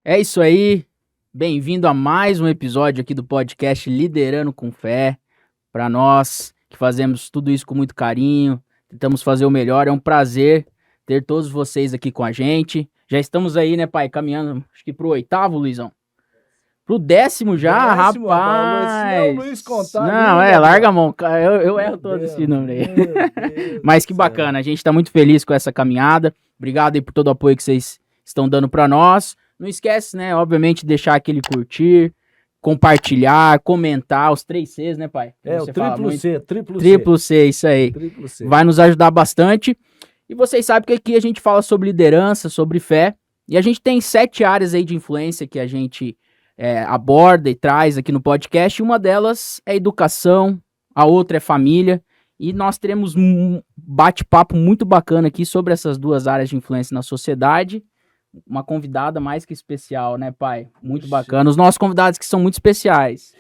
É isso aí. Bem-vindo a mais um episódio aqui do podcast Liderando com Fé. Para nós que fazemos tudo isso com muito carinho, tentamos fazer o melhor. É um prazer ter todos vocês aqui com a gente. Já estamos aí, né, pai? Caminhando, acho que pro 8º, Luizão. Pro 10º já, 10º, rapaz. Se é o rapaz. Luiz contar Não, ali, larga a Gabriel. mão, cara. Eu erro Meu todo Deus, esse número aí. meu Deus Mas do que céu. bacana, a gente tá muito feliz com essa caminhada. Obrigado aí por todo o apoio que vocês estão dando pra nós. Não esquece, né, obviamente, de deixar aquele curtir, compartilhar, comentar, os 3 Cs, né, pai? Que É, você o fala triplo muito. C, triplo C. Triplo C, isso aí. Triplo C. Vai nos ajudar bastante. E vocês sabem que aqui a gente fala sobre liderança, sobre fé. E a gente tem 7 áreas aí de influência que a gente aborda e traz aqui no podcast. Uma delas é educação, a outra é família. E nós teremos um bate-papo muito bacana aqui sobre essas 2 áreas de influência na sociedade. Uma convidada mais que especial, né, pai? Muito Puxa. bacana. Os nossos convidados que são muito especiais.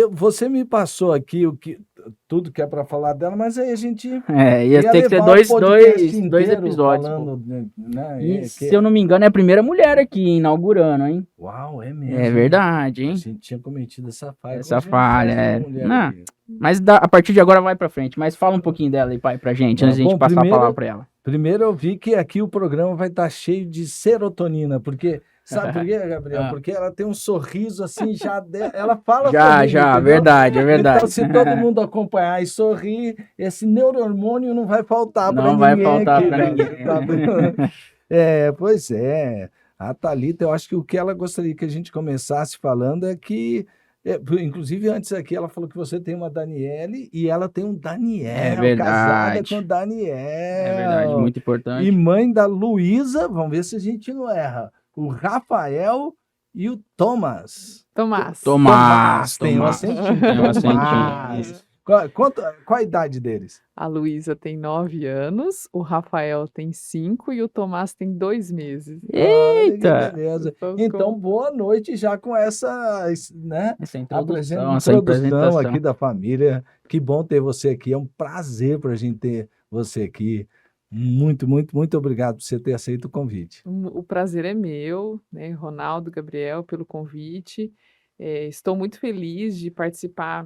Você me passou aqui tudo que é para falar dela, mas aí a gente Ia ter que ter levar o podcast dois inteiro episódios. falando, né? E, se eu não me engano, é a primeira mulher aqui inaugurando, hein? Uau, é mesmo. É verdade, A hein? gente tinha cometido essa falha. Essa Hoje a gente falha, faz é. uma mulher Não. aqui. Mas a partir de agora vai pra frente. Mas fala um pouquinho dela aí, pai, pra gente, antes de a gente passar a palavra pra ela. Primeiro eu vi que aqui o programa vai estar cheio de serotonina, porque... Sabe por quê, Gabriel? Porque ela tem um sorriso assim, ela fala comigo, entendeu? Verdade, é verdade. Então, se todo mundo acompanhar e sorrir, esse neurohormônio não vai faltar para ninguém. Não vai faltar aqui, pra né? ninguém. Pois é. A Thalita, eu acho que o que ela gostaria que a gente começasse falando é que, inclusive antes aqui, ela falou que você tem uma Daniele e ela tem um Daniel, É verdade. casada com o Daniel. É verdade, muito importante. E mãe da Luísa, vamos ver se a gente não erra. O Rafael e o Tomás. Tomás. Tem um acentinho. Tem um acentinho. Tomás. Qual a idade deles? A Luísa tem 9 anos, o Rafael tem 5 e o Tomás tem 2 meses. Eita! Olha que beleza. Então, boa noite já com essa, né? Essa introdução aqui da família. Que bom ter você aqui. É um prazer para a gente ter você aqui. Muito, muito, muito obrigado por você ter aceito o convite. O prazer é meu, né, Ronaldo, Gabriel, pelo convite. Estou muito feliz de participar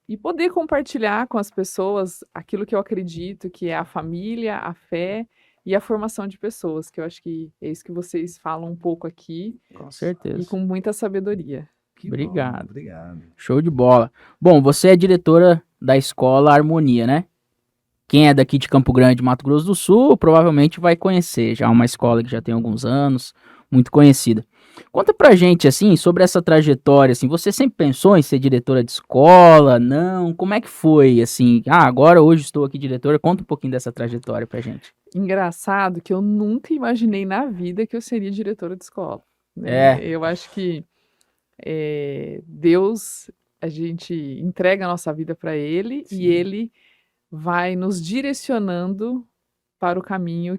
e poder compartilhar com as pessoas aquilo que eu acredito, que é a família, a fé e a formação de pessoas, que eu acho que é isso que vocês falam um pouco aqui. Com certeza. E com muita sabedoria. Obrigado. Bom, obrigado. Show de bola. Bom, você é diretora da escola Harmonia, né? Quem é daqui de Campo Grande, Mato Grosso do Sul, provavelmente vai conhecer. Já é uma escola que já tem alguns anos, muito conhecida. Conta pra gente, assim, sobre essa trajetória, assim, você sempre pensou em ser diretora de escola? Não? Como é que foi, assim? Agora, hoje estou aqui diretora. Conta um pouquinho dessa trajetória pra gente. Engraçado que eu nunca imaginei na vida que eu seria diretora de escola, né? Eu acho que Deus, a gente entrega a nossa vida para Ele. Sim. E Ele vai nos direcionando para o caminho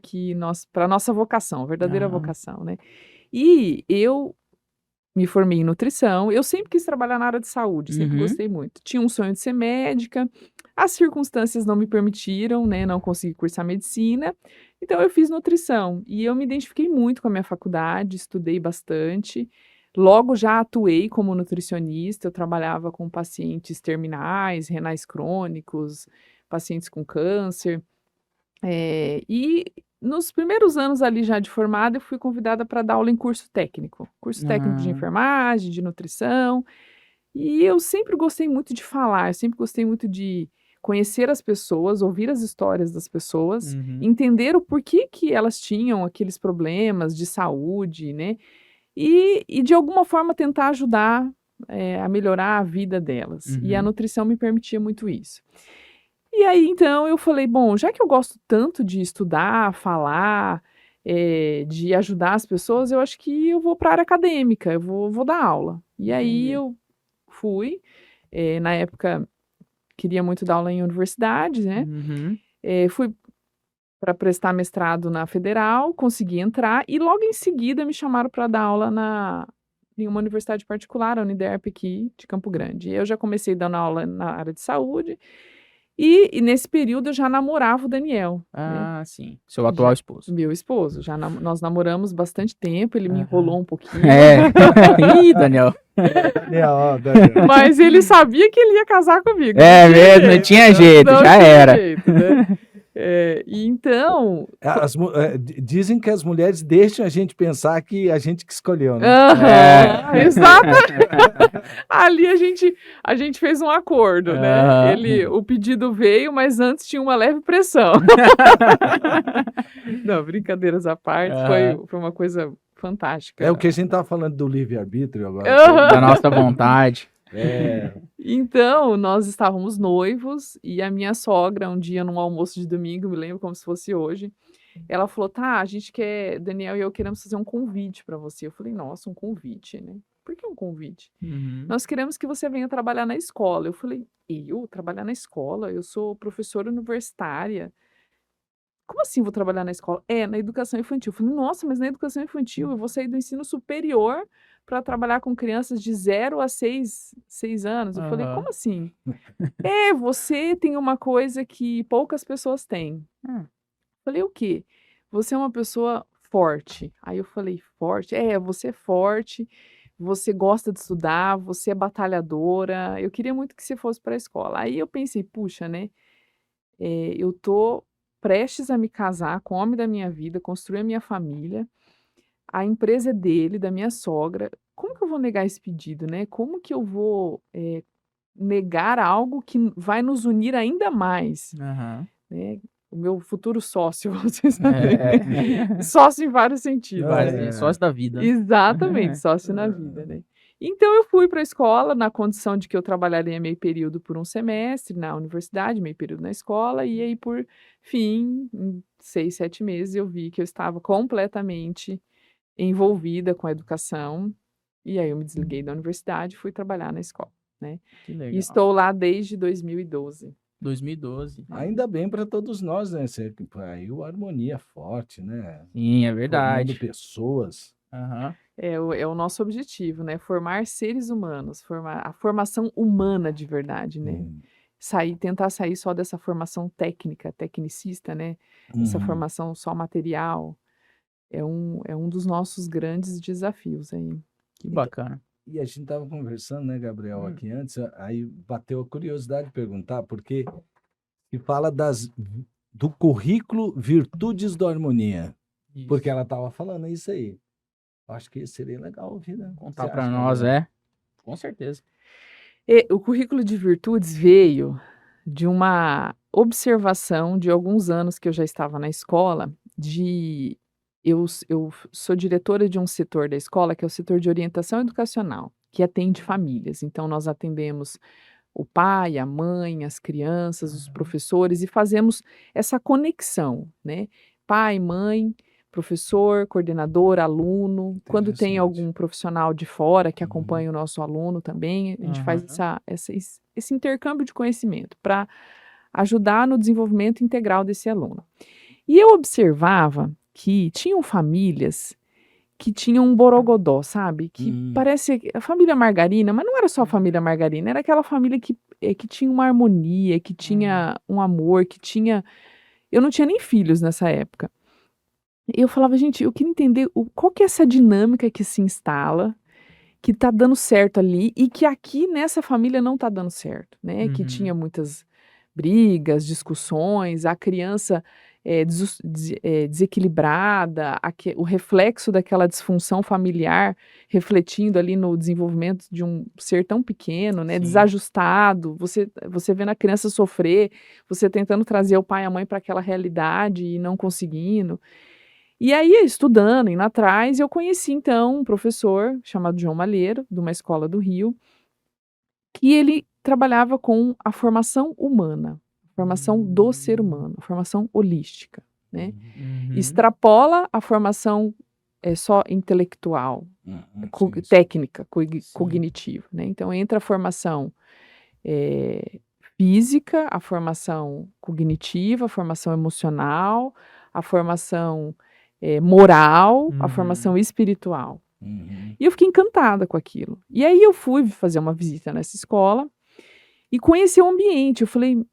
para a nossa vocação, a verdadeira vocação, né? E eu me formei em nutrição, eu sempre quis trabalhar na área de saúde, sempre gostei muito. Tinha um sonho de ser médica, as circunstâncias não me permitiram, né? Não consegui cursar medicina, então eu fiz nutrição. E eu me identifiquei muito com a minha faculdade, estudei bastante. Logo já atuei como nutricionista, eu trabalhava com pacientes terminais, renais crônicos, pacientes com câncer. E nos primeiros anos ali já de formada, eu fui convidada para dar aula em curso técnico de enfermagem, de nutrição. E eu sempre gostei muito de falar, eu sempre gostei muito de conhecer as pessoas, ouvir as histórias das pessoas, entender o porquê que elas tinham aqueles problemas de saúde, né? E de alguma forma tentar ajudar a melhorar a vida delas. E a nutrição me permitia muito isso. E aí, então, eu falei, bom, já que eu gosto tanto de estudar, falar, de ajudar as pessoas, eu acho que eu vou para a área acadêmica, eu vou dar aula. E aí eu fui, na época, queria muito dar aula em universidades, né? Fui para prestar mestrado na Federal, consegui entrar, e logo em seguida me chamaram para dar aula em uma universidade particular, a Uniderp aqui de Campo Grande. E eu já comecei dando aula na área de saúde, E nesse período eu já namorava o Daniel, né? Ah, sim. Seu atual esposo. Meu esposo. Nós namoramos bastante tempo, ele me Aham. enrolou um pouquinho. É. Ih, Daniel. Daniel. Mas ele sabia que ele ia casar comigo. É não tinha mesmo, não jeito, tinha jeito, não já tinha era. jeito, né? E então, Dizem que as mulheres deixam a gente pensar que a gente que escolheu, né? aham, exatamente. Ali a gente fez um acordo, né? Aham. O pedido veio, mas antes tinha uma leve pressão. Não, brincadeiras à parte, Aham. foi uma coisa fantástica. É o que a gente estava falando do livre-arbítrio agora. Aham. Da nossa vontade. É, Então, nós estávamos noivos e a minha sogra, um dia num almoço de domingo, me lembro como se fosse hoje, ela falou: tá, a gente quer, Daniel e eu queremos fazer um convite para você. Eu falei: nossa, um convite, né? Por que um convite? Uhum. Nós queremos que você venha trabalhar na escola. Eu falei: eu trabalhar na escola? Eu sou professora universitária. Como assim vou trabalhar na escola? Na educação infantil. Eu falei: nossa, mas na educação infantil eu vou sair do ensino superior para trabalhar com crianças de 0 a 6 anos. Eu falei: Aham. como assim? Você tem uma coisa que poucas pessoas têm. Hum. Falei: o quê? Você é uma pessoa forte. Aí eu falei: forte? Você é forte, você gosta de estudar, você é batalhadora. Eu queria muito que você fosse para a escola. Aí eu pensei: puxa, né? Eu tô prestes a me casar com o homem da minha vida, construir a minha família. A empresa é dele, da minha sogra. Como que eu vou negar esse pedido, né? Como que eu vou, negar algo que vai nos unir ainda mais, Aham. né? O meu futuro sócio, vocês sabem. É. Sócio em vários sentidos, Vários, né? sócio da vida. Exatamente, sócio na vida, né? Então eu fui para a escola na condição de que eu trabalharia meio período por um semestre na universidade, meio período na escola, e aí por fim, em 6, 7 meses, eu vi que eu estava completamente envolvida com a educação, e aí eu me desliguei da universidade e fui trabalhar na escola, né? Que E legal. estou lá desde 2012. 2012. ainda bem para todos nós, né? Aí o harmonia forte, né? Sim, é Formando verdade. pessoas. Aham. É o nosso objetivo, né? Formar seres humanos, formar a formação humana de verdade, né? Hum. Tentar sair só dessa formação técnica, tecnicista, né? Essa Uhum. formação só material, é um dos nossos grandes desafios aí. Que bacana. E a gente estava conversando, né, Gabriel, Hum. aqui antes, aí bateu a curiosidade de perguntar, porque se fala do currículo Virtudes da Harmonia, Isso. porque ela estava falando isso aí. Acho que seria legal ouvir, né? Contar Você pra acha, nós, Gabriel? Com certeza. O currículo de virtudes veio de uma observação de alguns anos que eu já estava na escola, eu sou diretora de um setor da escola, que é o setor de orientação educacional, que atende famílias. Então, nós atendemos o pai, a mãe, as crianças, os professores e fazemos essa conexão, né? Pai, mãe, professor, coordenador, aluno. Quando tem Interessante. algum profissional de fora que Uhum. acompanha o nosso aluno também, a gente faz Aham. esse intercâmbio de conhecimento para ajudar no desenvolvimento integral desse aluno. E eu observava que tinham famílias que tinham um borogodó, sabe? Que parece a família Margarina, mas não era só a família Margarina, era aquela família que tinha uma harmonia, que tinha um amor, que tinha. Eu não tinha nem filhos nessa época. E eu falava: gente, eu queria entender qual que é essa dinâmica que se instala, que tá dando certo ali e que aqui nessa família não tá dando certo, né? Que Uhum. tinha muitas brigas, discussões, a criança desequilibrada, o reflexo daquela disfunção familiar refletindo ali no desenvolvimento de um ser tão pequeno, né? Sim. Desajustado, você vendo a criança sofrer, você tentando trazer o pai e a mãe para aquela realidade e não conseguindo. E aí, estudando, indo atrás, eu conheci então um professor chamado João Malheiro, de uma escola do Rio, que ele trabalhava com a formação humana, a formação do ser humano, a formação holística, né? Uhum. Extrapola a formação só intelectual, Sim, sim. técnica, Sim. cognitiva, né? Então entra a formação física, a formação cognitiva, a formação emocional, a formação moral, a Uhum. formação espiritual. Uhum. E eu fiquei encantada com aquilo. E aí eu fui fazer uma visita nessa escola e conheci o ambiente. Eu falei: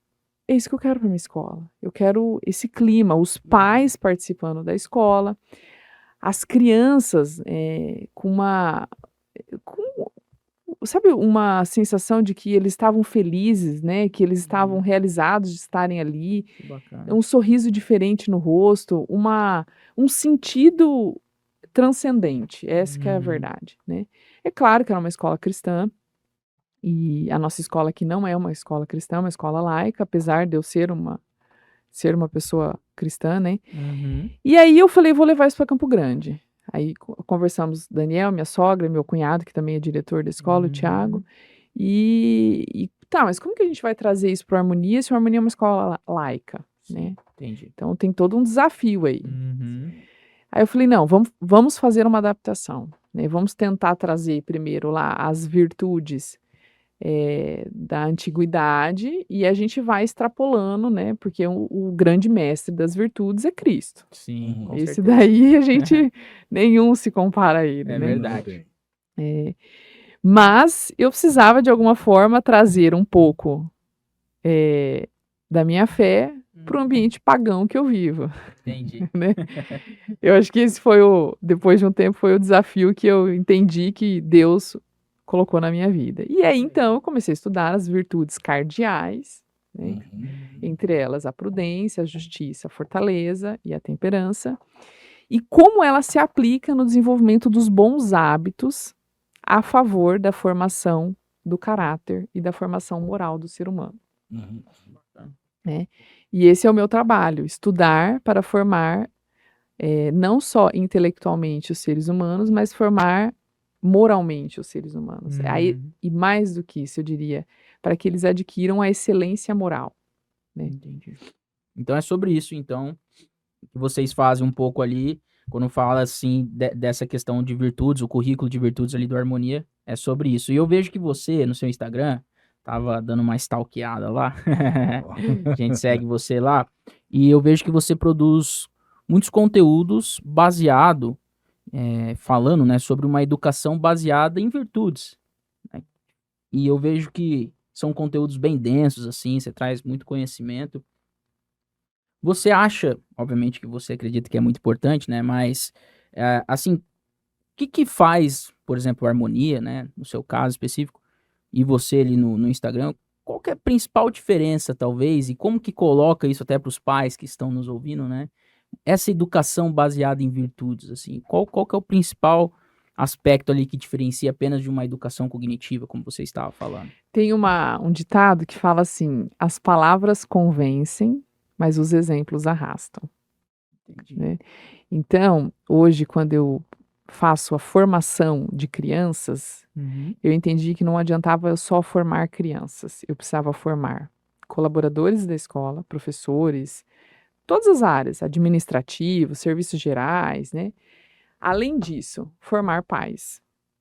é isso que eu quero para minha escola. Eu quero esse clima, os pais participando da escola, as crianças com, sabe, uma sensação de que eles estavam felizes, né? Que eles estavam realizados de estarem ali, Que bacana. um sorriso diferente no rosto, um sentido transcendente. Essa que é a Uhum. verdade, né? É claro que era uma escola cristã. E a nossa escola aqui não é uma escola cristã, é uma escola laica, apesar de eu ser uma pessoa cristã, né. Uhum. E aí eu falei: "Vou levar isso para Campo Grande". Aí conversamos, Daniel, minha sogra, meu cunhado, que também é diretor da escola, o Thiago, Uhum. e tá, mas como que a gente vai trazer isso para o Harmonia, se o Harmonia é uma escola laica, né. Sim, entendi. Então tem todo um desafio aí. Uhum. Aí eu falei: "Não, vamos fazer uma adaptação, né, vamos tentar trazer primeiro lá as virtudes da antiguidade e a gente vai extrapolando, né, porque o grande mestre das virtudes é Cristo. Sim, com Esse certeza. daí a gente nenhum se compara a ele, É né. verdade. Eh, mas eu precisava de alguma forma trazer um pouco, da minha fé para o ambiente pagão que eu vivo, Entendi. né. Eu acho que esse foi depois de um tempo, foi o desafio que eu entendi que Deus colocou na minha vida. E aí, então, eu comecei a estudar as virtudes cardeais, né, entre elas a prudência, a justiça, a fortaleza e a temperança, e como ela se aplica no desenvolvimento dos bons hábitos a favor da formação do caráter e da formação moral do ser humano, né. E esse é o meu trabalho, estudar para formar não só intelectualmente os seres humanos, mas formar moralmente os seres humanos. Aí, Uhum. e mais do que isso, eu diria, para que eles adquiram a excelência moral, né. Entendi. Então é sobre isso, então, que vocês fazem um pouco ali, quando fala assim dessa questão de virtudes, o currículo de virtudes ali do Harmonia, é sobre isso. E eu vejo que você, no seu Instagram, tava dando uma stalkeada lá, a gente segue você lá, e eu vejo que você produz muitos conteúdos baseado, falando, né, sobre uma educação baseada em virtudes, né. E eu vejo que são conteúdos bem densos, assim, você traz muito conhecimento. Você acha, obviamente que você acredita que é muito importante, né, mas, assim, o que que faz, por exemplo, a Harmonia, né, no seu caso específico, e você ali no Instagram, qual que é a principal diferença talvez, e como que coloca isso até para os pais que estão nos ouvindo, né, essa educação baseada em virtudes, assim, qual que é o principal aspecto ali que diferencia apenas de uma educação cognitiva, como você estava falando? Tem um ditado que fala assim: "As palavras convencem, mas os exemplos arrastam", Entendi. né. Então, hoje, quando eu faço a formação de crianças, Uhum. eu entendi que não adiantava eu só formar crianças, eu precisava formar colaboradores da escola, professores, todas as áreas, administrativos, serviços gerais, né. Além disso, formar pais,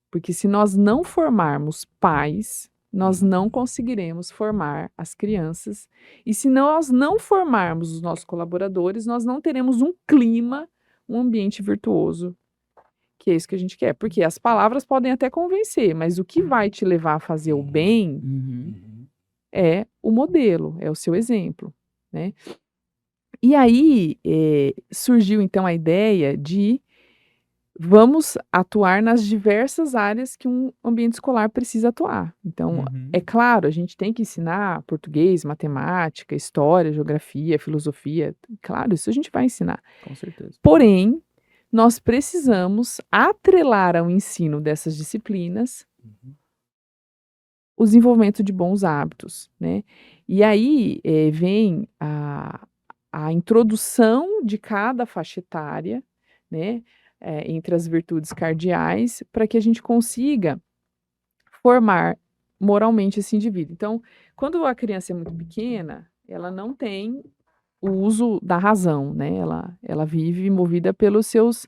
porque se nós não formarmos pais, nós não conseguiremos formar as crianças, e se nós não formarmos os nossos colaboradores, nós não teremos um clima, um ambiente virtuoso, que é isso que a gente quer. Porque as palavras podem até convencer, mas o que vai te levar a fazer o bem Uhum. é o modelo, é o seu exemplo, né. E aí, surgiu então a ideia de vamos atuar nas diversas áreas que um ambiente escolar precisa atuar. Então, Uhum. é claro, a gente tem que ensinar português, matemática, história, geografia, filosofia, claro, isso a gente vai ensinar. Com certeza. Porém, nós precisamos atrelar ao ensino dessas disciplinas o desenvolvimento de bons hábitos, né. E aí, vem a introdução de cada faixa etária, né, entre as virtudes cardeais, para que a gente consiga formar moralmente esse indivíduo. Então, quando a criança é muito pequena, ela não tem o uso da razão, né, ela vive movida pelos seus,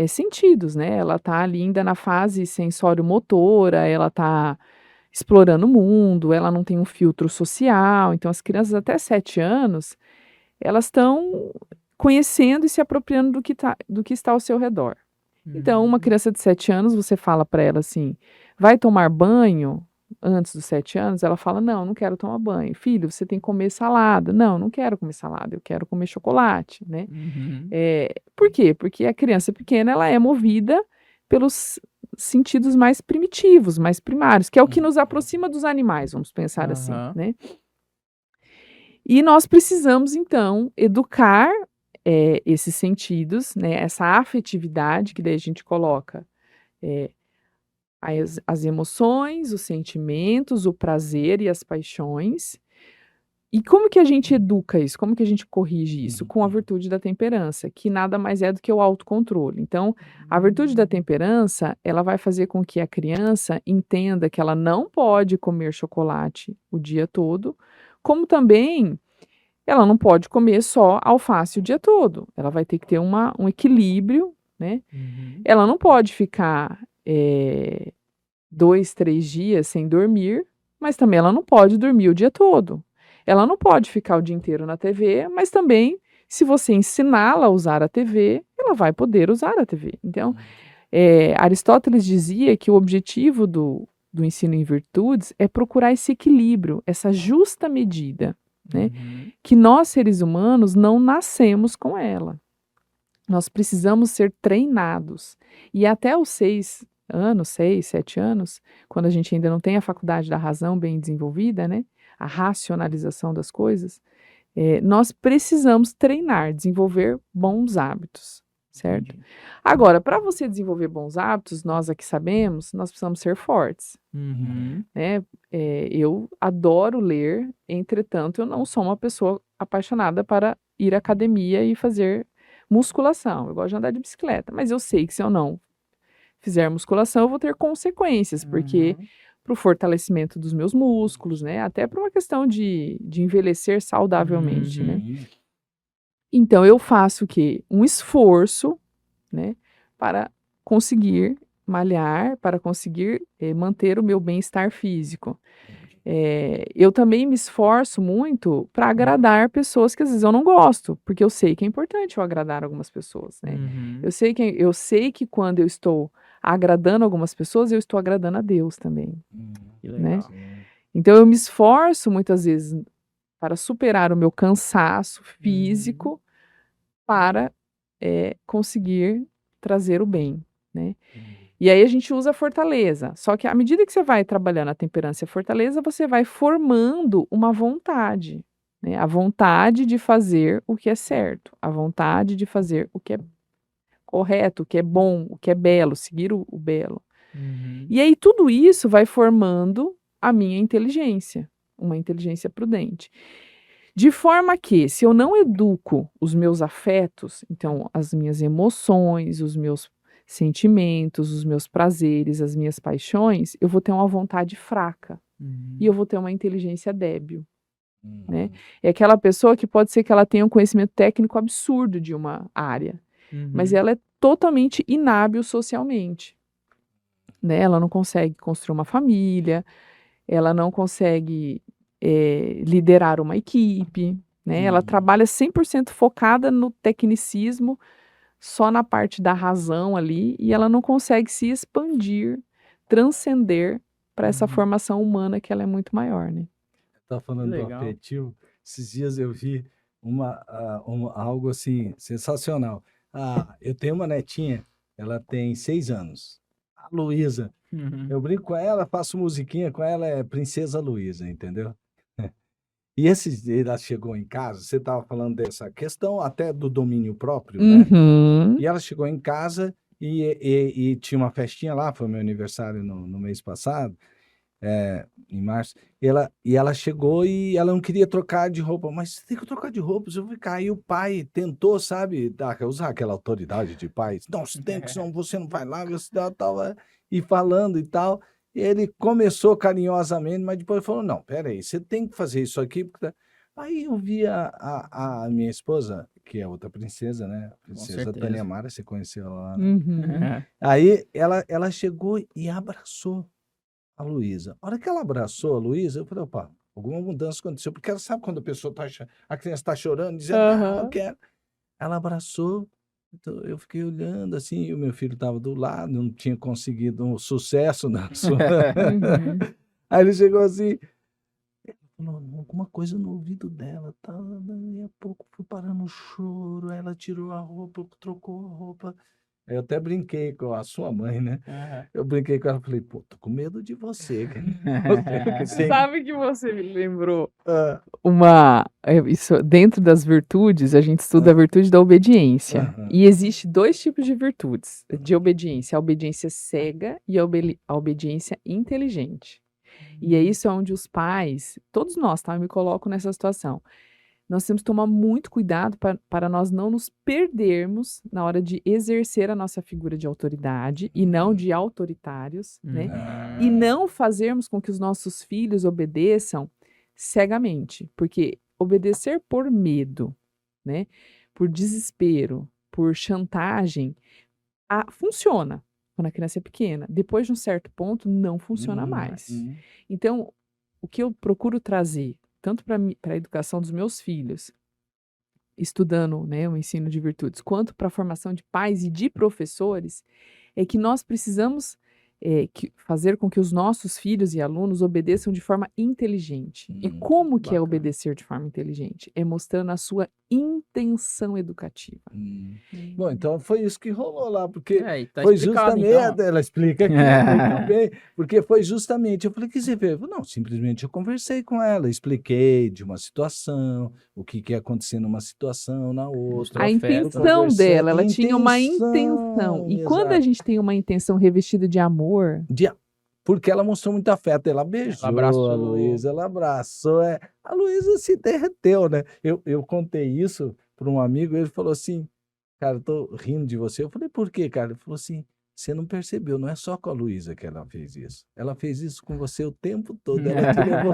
sentidos, né, ela está ali ainda na fase sensório-motora, ela está explorando o mundo, ela não tem um filtro social, então as crianças até 7 anos, elas estão conhecendo e se apropriando do que está ao seu redor. Então, uma Uhum. criança de 7 anos, você fala para ela assim: "Vai tomar banho?", antes dos 7 anos, ela fala: "Não, não quero tomar banho". "Filho, você tem que comer salada". "Não, não quero comer salada, eu quero comer chocolate", né. Uhum. Por quê? Porque a criança pequena, ela é movida pelos sentidos mais primitivos, mais primários, que é o que nos aproxima dos animais, vamos pensar assim, Aham. né. E nós precisamos então educar, esses sentidos, né, essa afetividade, que daí a gente coloca, eh, as emoções, os sentimentos, o prazer e as paixões. E como que a gente educa isso? Como que a gente corrige isso? Com a virtude da temperança, que nada mais é do que o autocontrole. Então, a virtude da temperança, ela vai fazer com que a criança entenda que ela não pode comer chocolate o dia todo, como também ela não pode comer só alface o dia todo. Ela vai ter que ter um equilíbrio, né? Uhum. Ela não pode ficar 2, 3 dias sem dormir, mas também ela não pode dormir o dia todo. Ela não pode ficar o dia inteiro na TV, mas também, se você ensiná-la a usar a TV, ela vai poder usar a TV. Então, Aristóteles dizia que o objetivo do ensino em virtudes é procurar esse equilíbrio, essa justa medida, né, Uhum. que nós, seres humanos, não nascemos com ela. Nós precisamos ser treinados. E até os 6 anos, 6, 7 anos, quando a gente ainda não tem a faculdade da razão bem desenvolvida, né, a racionalização das coisas, nós precisamos treinar, desenvolver bons hábitos, certo? Entendi. Agora, para você desenvolver bons hábitos, nós aqui sabemos, nós precisamos ser fortes, Uhum. né? Eu adoro ler, entretanto, eu não sou uma pessoa apaixonada para ir à academia e fazer musculação. Eu gosto de andar de bicicleta, mas eu sei que se eu não fizer musculação, eu vou ter consequências, porque Uhum. para o fortalecimento dos meus músculos, né? Até para uma questão de envelhecer saudavelmente, né? Uhum. Então eu faço o quê? Um esforço, né, para conseguir malhar, para conseguir, manter o meu bem-estar físico. Eu também me esforço muito para agradar pessoas que às vezes eu não gosto, porque eu sei que é importante eu agradar algumas pessoas, né. Uhum. Eu sei que quando eu estou agradando algumas pessoas, eu estou agradando a Deus também, Que né. legal. Sim. Então eu me esforço muitas vezes para superar o meu cansaço Uhum. físico para, conseguir trazer o bem, né. E aí a gente usa a fortaleza, só que à medida que você vai trabalhando a temperança e a fortaleza, você vai formando uma vontade, né, a vontade de fazer o que é certo, a vontade de fazer o que é correto, o que é bom, o que é belo, seguir o belo. Uhum. E aí tudo isso vai formando a minha inteligência, uma inteligência prudente. De forma que, se eu não educo os meus afetos, então as minhas emoções, os meus sentimentos, os meus prazeres, as minhas paixões, eu vou ter uma vontade fraca e eu Uhum. vou ter uma inteligência débil, né. Uhum. É aquela pessoa que pode ser que ela tenha um conhecimento técnico absurdo de uma área, mas Uhum. ela é totalmente inábil socialmente, né. Ela não consegue construir uma família, ela não consegue, liderar uma equipe, né, ela Uhum. trabalha 100% focada no tecnicismo, só na parte da razão ali, e ela não consegue se expandir, transcender para essa Uhum. formação humana que ela é muito maior, né. Tá Que falando do legal. afetivo. Esses dias eu vi algo assim sensacional. Eu tenho uma netinha, ela tem 6 anos, a Luísa. Uhum. Eu brinco com ela, faço musiquinha com ela, é Princesa Luísa, entendeu? E esses dias ela chegou em casa, você estava falando dessa questão até do domínio próprio, né? Uhum. E ela chegou em casa e tinha uma festinha lá, foi meu aniversário no mês passado, em março, e ela chegou e ela não queria trocar de roupa, mas você tem que trocar de roupa, você vai ficar. Aí o pai tentou, sabe, usar aquela autoridade de pai, não, você tem que, senão você não vai lá, você tava e falando e tal. E ele começou carinhosamente, mas depois falou, não, peraí, você tem que fazer isso aqui, porque aí eu vi a minha esposa, que é outra princesa, né, a Com princesa Tânia certeza. Mara, você conheceu ela lá, né? Uhum. Aí ela chegou e abraçou a Luísa. A hora que ela abraçou a Luísa, eu falei, opa, alguma mudança aconteceu, porque ela sabe quando a pessoa tá, a criança está chorando, dizendo, não, eu Aham. quero. Ela abraçou, então eu fiquei olhando assim, e o meu filho estava do lado, não tinha conseguido um sucesso na sua. Uhum. Aí ele chegou assim, falou alguma coisa no ouvido dela, tá? Daí a pouco foi parando o choro, aí ela tirou a roupa, trocou a roupa. Aí eu até brinquei com a sua mãe, né? Aham. Eu brinquei com ela, falei, pô, tô com medo de você, cara. Você que sempre... Sabe que você me lembrou? Ah, Isso, dentro das virtudes, a gente estuda a virtude da obediência. Aham. E existe 2 tipos de virtudes de obediência: a obediência cega e a obediência inteligente. E é isso onde os pais, todos nós, tá? Eu me coloco nessa situação. Nós temos que tomar muito cuidado para nós não nos perdermos na hora de exercer a nossa figura de autoridade e não de autoritários, né? E não fazermos com que os nossos filhos obedeçam cegamente, porque obedecer por medo, né? Por desespero, por chantagem, funciona quando a criança é pequena. Depois de um certo ponto, não funciona mais. Então, o que eu procuro trazer, tanto para a educação dos meus filhos, estudando, né, o ensino de virtudes, quanto para a formação de pais e de professores, é que nós precisamos fazer com que os nossos filhos e alunos obedeçam de forma inteligente. E como que é bacana. obedecer de forma inteligente? É mostrando a sua intenção educativa. Bom, então foi isso que rolou lá, porque E tá foi explicado, justamente, então. ela explica aqui muito bem, porque foi justamente, eu falei, que você vê? Não, simplesmente eu conversei com ela, expliquei de uma situação, o que ia acontecer numa situação, na outra. A afeto, intenção conversando, dela, ela tinha uma intenção. intenção, E quando a exato. gente tem uma intenção revestida de amor, Porque ela mostrou muito afeto, ela beijou abraçou. a Luísa, ela abraçou, a Luísa se derreteu, né? Eu contei isso para um amigo, ele falou assim, cara, eu tô rindo de você. Eu falei, por quê, cara? Ele falou assim, você não percebeu, não é só com a Luísa que ela fez isso. Ela fez isso com você o tempo todo, ela te levou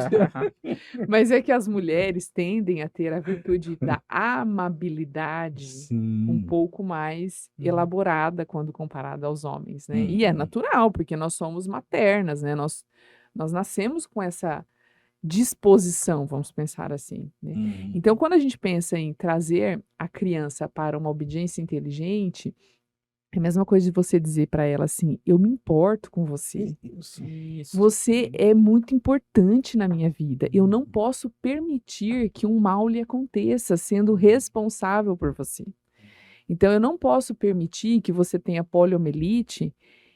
mas é que as mulheres tendem a ter a virtude da amabilidade um Sim. pouco mais elaborada quando comparada aos homens, né? E é Uhum. natural, porque nós somos maternas, né? Nós nascemos com essa disposição, vamos pensar assim, né? Uhum. Então, quando a gente pensa em trazer a criança para uma obediência inteligente, é a mesma coisa de você dizer para ela assim: eu me importo com você. Isso. Você é muito importante na minha vida. Eu não posso permitir que um mal lhe aconteça sendo responsável por você. Então, eu não posso permitir que você tenha poliomielite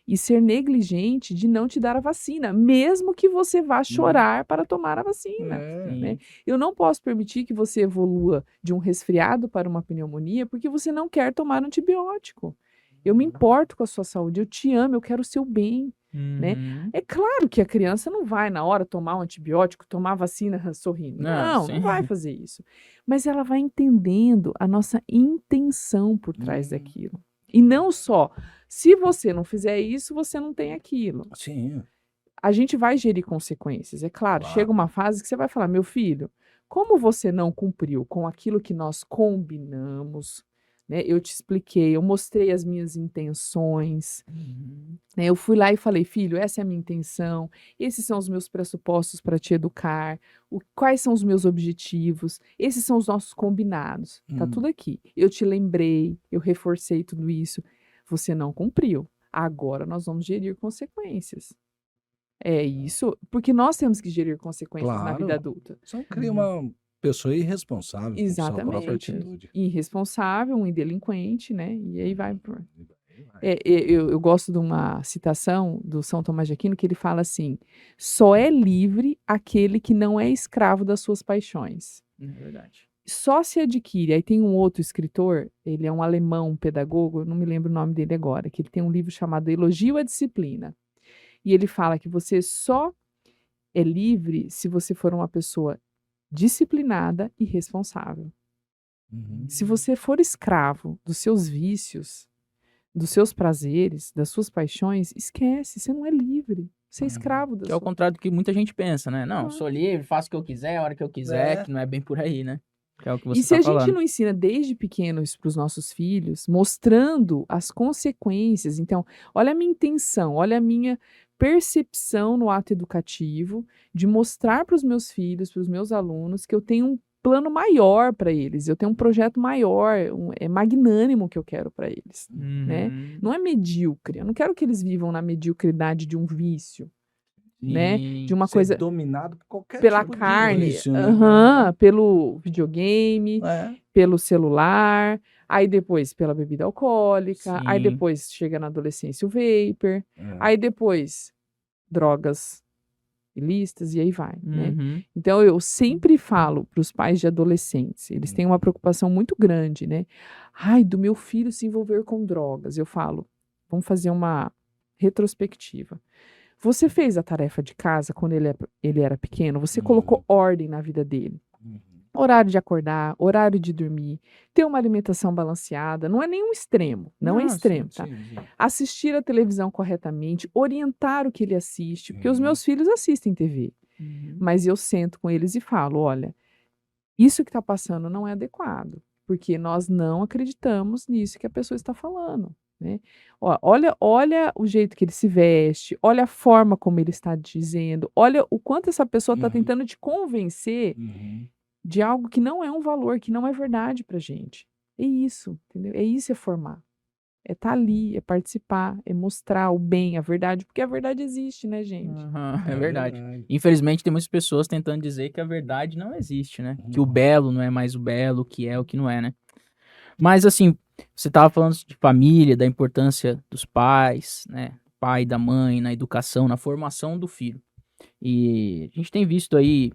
e ser negligente de não te dar a vacina, mesmo que você vá chorar para tomar a vacina. Né? Eu não posso permitir que você evolua de um resfriado para uma pneumonia porque você não quer tomar antibiótico. Eu me importo com a sua saúde, eu te amo, eu quero o seu bem. Né? É claro que a criança não vai, na hora, tomar um antibiótico, tomar vacina sorrindo. Não vai fazer isso. Mas ela vai entendendo a nossa intenção por trás daquilo. E não só, se você não fizer isso, você não tem aquilo. Sim. A gente vai gerir consequências, é claro. Chega uma fase que você vai falar, meu filho, como você não cumpriu com aquilo que nós combinamos, né? Eu te expliquei, eu mostrei as minhas intenções, né? Eu fui lá e falei, filho, essa é a minha intenção, esses são os meus pressupostos para te educar, quais são os meus objetivos, esses são os nossos combinados, tá tudo aqui. Eu te lembrei, eu reforcei tudo isso, você não cumpriu, agora nós vamos gerir consequências. É isso, porque nós temos que gerir consequências na vida adulta. Só cria uma pessoa irresponsável com sua própria Exatamente. atitude. Irresponsável, um delinquente, né? E aí vai por. Eu gosto de uma citação do São Tomás de Aquino que ele fala assim: só é livre aquele que não é escravo das suas paixões. É verdade. Só se adquire. Aí tem um outro escritor, ele é um alemão, um pedagogo, eu não me lembro o nome dele agora, que ele tem um livro chamado Elogio à Disciplina. E ele fala que você só é livre se você for uma pessoa disciplinada e responsável. Se você for escravo dos seus vícios, dos seus prazeres, das suas paixões, esquece, você não é livre. Você é escravo da Que é o sua... contrário do que muita gente pensa, né? Não, sou livre, faço o que eu quiser, a hora que eu quiser, que não é bem por aí, né? Que é o que você E se tá a gente falando. não ensina desde pequenos para os nossos filhos, mostrando as consequências, então, olha a minha intenção, olha a minha percepção no ato educativo de mostrar para os meus filhos, para os meus alunos, que eu tenho um plano maior para eles, eu tenho um projeto maior, é magnânimo que eu quero para eles, né? Não é medíocre, eu não quero que eles vivam na mediocridade de um vício, né? De uma Ser coisa dominado por qualquer pela tipo de carne, vício, né? pelo videogame, É. pelo celular, aí depois pela bebida alcoólica, aí Sim. depois chega na adolescência o vapor, É. aí depois drogas ilícitas e aí vai, né? Uhum. Então eu sempre falo para os pais de adolescentes, eles têm uma preocupação muito grande, né? Ai, do meu filho se envolver com drogas. Eu falo, vamos fazer uma retrospectiva. Você fez a tarefa de casa quando ele era pequeno? Você colocou ordem na vida dele? Uhum. Horário de acordar, horário de dormir, ter uma alimentação balanceada, não é nenhum extremo, não é Não, extremo, Sim, tá? sim. Assistir a televisão corretamente, orientar o que ele assiste, porque os Uhum. meus filhos assistem TV, Uhum. mas eu sento com eles e falo, olha, isso que está passando não é adequado, porque nós não acreditamos nisso que a pessoa está falando, né? Ó, olha o jeito que ele se veste, olha a forma como ele está dizendo, olha o quanto essa pessoa está Uhum. tentando te convencer Uhum. de algo que não é um valor, que não é verdade pra gente. É isso, entendeu? É isso, é formar. É estar ali, é participar, é mostrar o bem, a verdade, porque a verdade existe, né, gente? Aham, é verdade. Infelizmente, tem muitas pessoas tentando dizer que a verdade não existe, né? Que o Uhum. belo não é mais o belo, o que é o que não é, né? Mas, assim, você tava falando de família, da importância dos pais, né? Pai, da mãe, na educação, na formação do filho. E a gente tem visto aí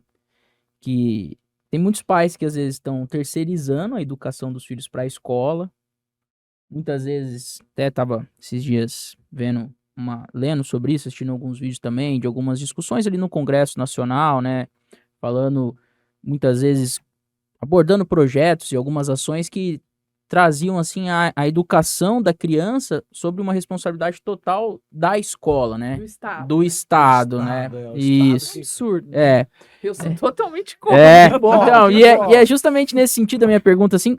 que tem muitos pais que às vezes estão terceirizando a educação dos filhos para a escola. Muitas vezes, até tava esses dias lendo sobre isso, assistindo alguns vídeos também, de algumas discussões ali no Congresso Nacional, né? Falando, muitas vezes, abordando projetos e algumas ações que traziam, assim, a educação da criança sobre uma responsabilidade total da escola, né? Do Estado. Do né? Estado, né? O Isso. Estado que- Absurdo. né? É. Eu sou totalmente contra. É, Que bom, então, que e é, bom. e é justamente nesse sentido a minha pergunta, assim,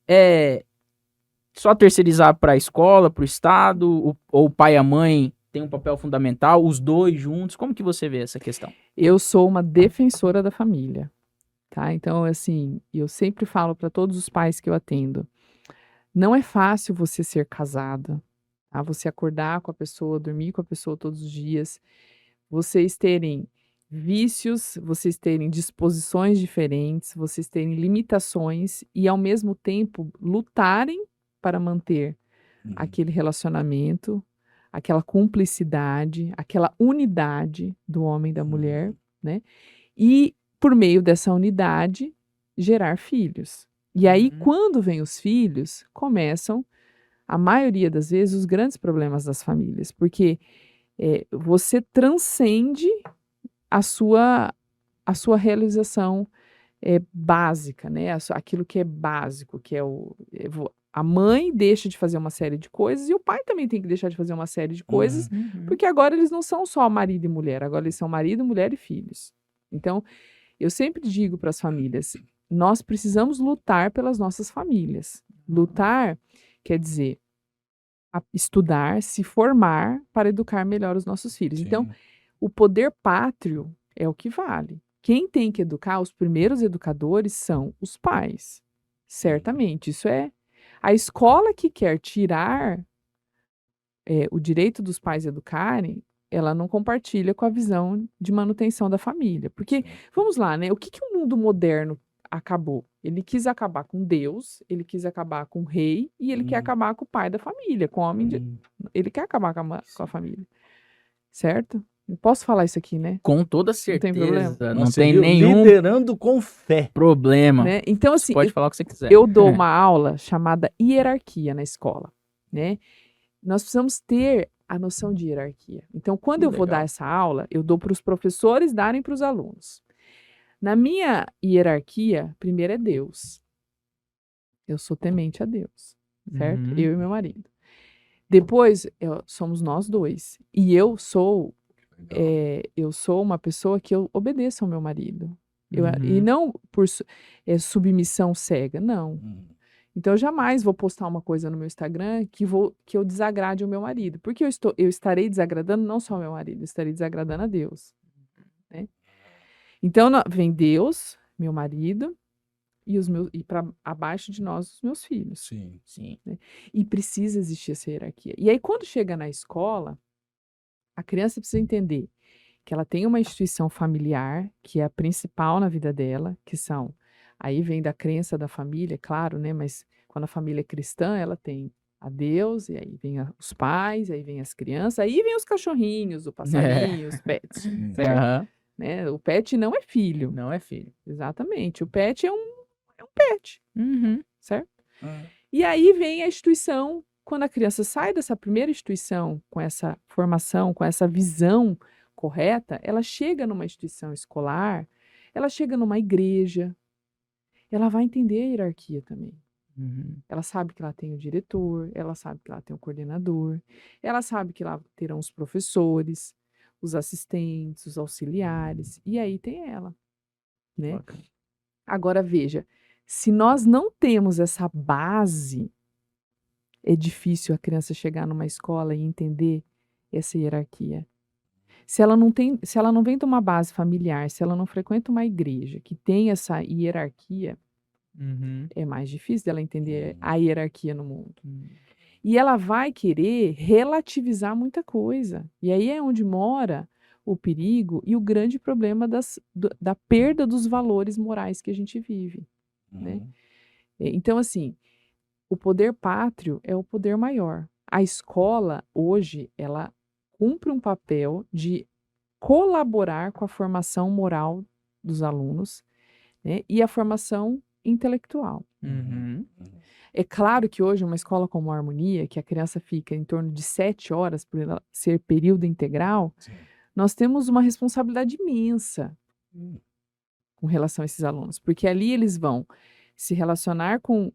é só terceirizar para a escola, para o Estado, ou o pai e a mãe tem um papel fundamental, os dois juntos, como que você vê essa questão? Eu sou uma defensora da família, tá? Então, assim, eu sempre falo para todos os pais que eu atendo, não é fácil você ser casada, tá? Você acordar com a pessoa, dormir com a pessoa todos os dias, vocês terem vícios, vocês terem disposições diferentes, vocês terem limitações e, ao mesmo tempo, lutarem para manter aquele relacionamento, aquela cumplicidade, aquela unidade do homem e da mulher, né? E, por meio dessa unidade, gerar filhos. E aí, Uhum. quando vêm os filhos, começam, a maioria das vezes, os grandes problemas das famílias, porque você transcende a sua realização básica, né? Aquilo que é básico, que é a mãe deixa de fazer uma série de coisas e o pai também tem que deixar de fazer uma série de coisas, Uhum. porque agora eles não são só marido e mulher, agora eles são marido, mulher e filhos. Então, eu sempre digo para as famílias, nós precisamos lutar pelas nossas famílias. Lutar quer dizer estudar, se formar para educar melhor os nossos filhos. Então, Sim. o poder pátrio é o que vale. Quem tem que educar, os primeiros educadores são os pais. Certamente, isso é. A escola que quer tirar o direito dos pais educarem, ela não compartilha com a visão de manutenção da família. Porque, vamos lá, né? O que o mundo moderno acabou? Ele quis acabar com Deus, ele quis acabar com o rei e ele quer acabar com o pai da família, com o homem de. Ele quer acabar com a família. Certo? Eu posso falar isso aqui, né? Com toda Não tem problema. certeza, não Você tem viu? nenhum Liderando com fé. problema. Né? Então, Você assim, pode falar o que você quiser. eu dou uma aula chamada hierarquia na escola, né? Nós precisamos ter a noção de hierarquia. Então, quando eu vou Legal. dar essa aula, eu dou para os professores darem para os alunos. Na minha hierarquia, primeiro é Deus. Eu sou temente a Deus, certo? Uhum. Eu e meu marido. Depois, somos nós dois. E eu sou uma pessoa que eu obedeço ao meu marido. E Uhum. não por submissão cega, não. Então, eu jamais vou postar uma coisa no meu Instagram que eu desagrade o meu marido. Porque eu estarei desagradando não só o meu marido, eu estarei desagradando a Deus. Né? Então, vem Deus, meu marido, e para abaixo de nós, os meus filhos. Sim. Sim. Né? E precisa existir essa hierarquia. E aí, quando chega na escola, a criança precisa entender que ela tem uma instituição familiar, que é a principal na vida dela, que são, aí vem da crença da família, claro, né? Mas quando a família é cristã, ela tem a Deus, e aí vem os pais, aí vem as crianças, aí vem os cachorrinhos, o passarinho, os pets, certo? Aham. Né? O pet não é filho. Não é filho. Exatamente. O pet é um pet, Uhum. certo? Ah, E aí vem a instituição, quando a criança sai dessa primeira instituição, com essa formação, com essa visão correta, ela chega numa instituição escolar, ela chega numa igreja, ela vai entender a hierarquia também. Uhum. Ela sabe que lá tem o diretor, ela sabe que lá tem o coordenador, ela sabe que lá terão os professores, os assistentes, os auxiliares, e aí tem ela, né? Bacana. Agora veja, se nós não temos essa base, é difícil a criança chegar numa escola e entender essa hierarquia. Se ela não vem de uma base familiar, se ela não frequenta uma igreja que tem essa hierarquia, Uhum. é mais difícil dela entender a hierarquia no mundo. Uhum. E ela vai querer relativizar muita coisa. E aí é onde mora o perigo e o grande problema da perda dos valores morais que a gente vive, né? uhum. Então, assim, o poder pátrio é o poder maior. A escola, hoje, ela cumpre um papel de colaborar com a formação moral dos alunos, né, e a formação intelectual. Uhum. É claro que hoje uma escola como a Harmonia, que a criança fica em torno de 7 horas por ela ser período integral, Sim. nós temos uma responsabilidade imensa Hum. com relação a esses alunos, porque ali eles vão se relacionar com